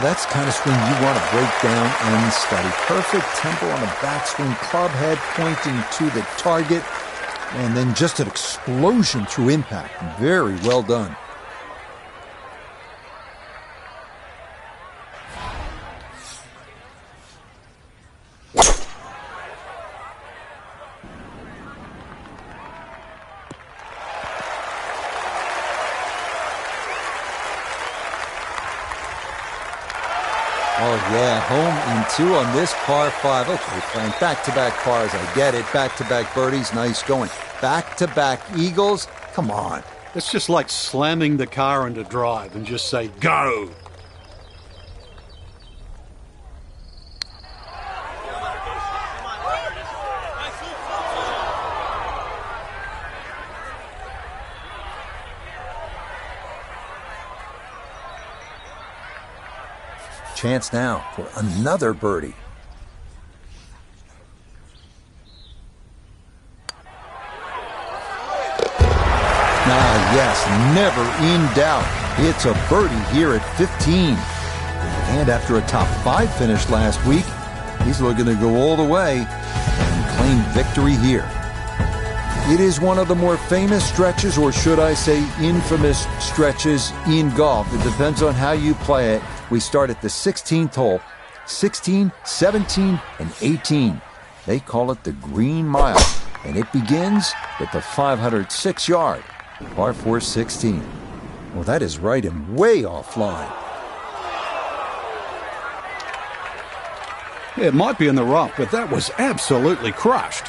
That's the kind of swing you want to break down and study. Perfect tempo on the backswing, club head pointing to the target, and then just an explosion through impact. Very well done. Oh, yeah, home in 2 on this par 5. Okay, Frank, back-to-back pars. I get it. Back-to-back birdies. Nice going. Back-to-back eagles. Come on. It's just like slamming the car into drive and just say, go! Chance now for another birdie. Yes, never in doubt. It's a birdie here at 15. And after a top 5 finish last week, he's looking to go all the way and claim victory here. It is one of the more famous stretches, or should I say infamous stretches in golf. It depends on how you play it. We start at the 16th hole, 16, 17, and 18. They call it the Green Mile, and it begins at the 506-yard. Par 4 16. Well, that is right and way offline. It might be in the rough, but that was absolutely crushed.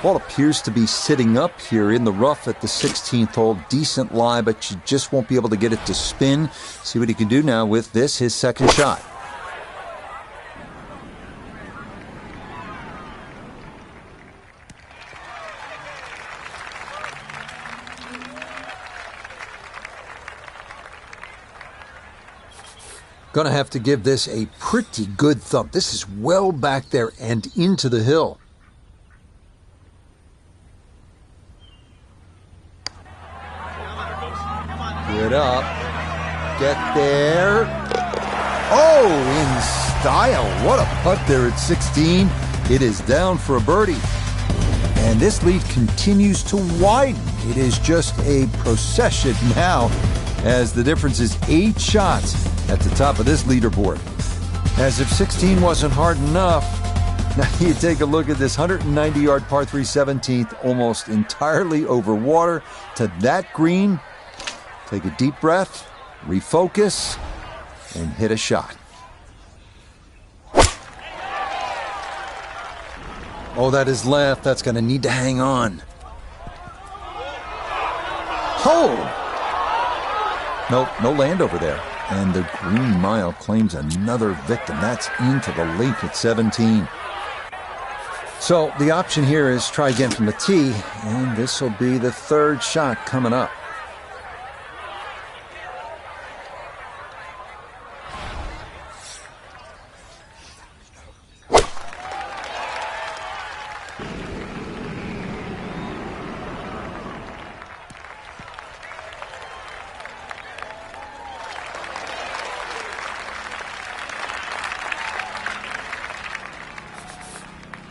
Ball appears to be sitting up here in the rough at the 16th hole. Decent lie, but you just won't be able to get it to spin. See what he can do now with this, his second shot. Gonna have to give this a pretty good thump. This is well back there and into the hill. Get up. Get there. Oh, in style. What a putt there at 16. It is down for a birdie. And this lead continues to widen. It is just a procession now, as the difference is 8 shots at the top of this leaderboard. As if 16 wasn't hard enough, now you take a look at this 190-yard par 3 17th, almost entirely over water to that green. Take a deep breath, refocus, and hit a shot. Oh, that is left. That's going to need to hang on. Oh! Nope, no land over there. And the Green Mile claims another victim. That's into the lake at 17. So the option here is try again from the tee, and this will be the third shot coming up.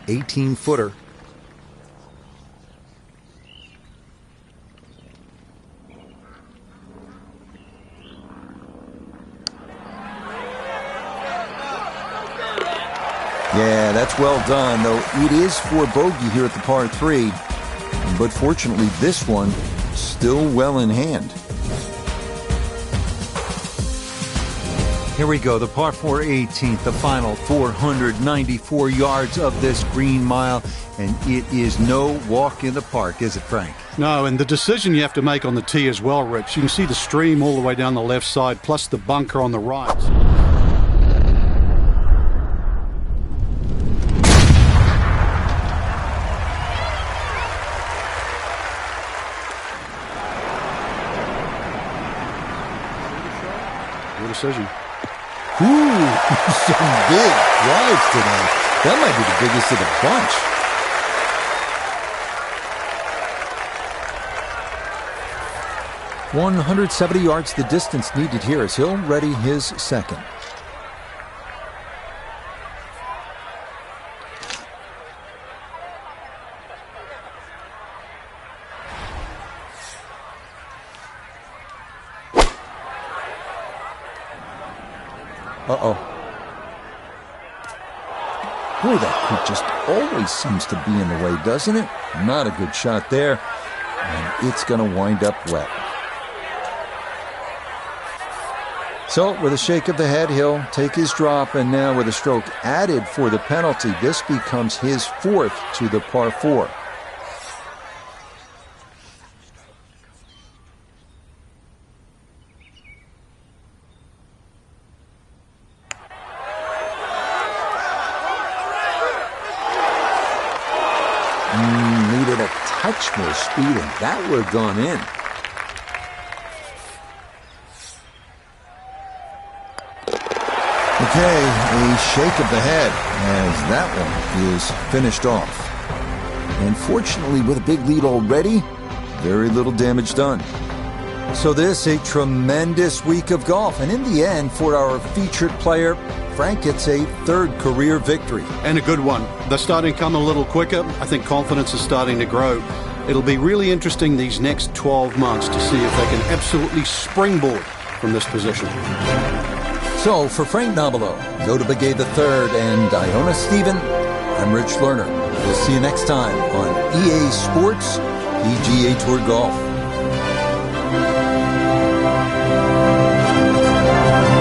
$18-footer. Yeah, that's well done, though it is for bogey here at the par 3. But fortunately, this one still well in hand. Here we go, the par 4 18th, the final 494 yards of this Green Mile, and it is no walk in the park, is it, Frank? No, and the decision you have to make on the tee as well, Rich. You can see the stream all the way down the left side, plus the bunker on the right. Good decision. Ooh, some big drives today. That might be the biggest of the bunch. .170 yards the distance needed here as he'll ready his second. Uh-oh. Boy, that creek just always seems to be in the way, doesn't it? Not a good shot there. And it's going to wind up wet. So, with a shake of the head, he'll take his drop. And now with a stroke added for the penalty, this becomes his 4th to the par 4. much more speed, and that would have gone in. Okay, a shake of the head as that one is finished off. And fortunately, with a big lead already, very little damage done. So this, a tremendous week of golf. And in the end, for our featured player, Frank gets a third career victory. And a good one. They're starting to come a little quicker. I think confidence is starting to grow. It'll be really interesting these next 12 months to see if they can absolutely springboard from this position. So for Frank Nobilo, Joe Begay III, and Iona Stephen, I'm Rich Lerner. We'll see you next time on EA Sports PGA Tour Golf.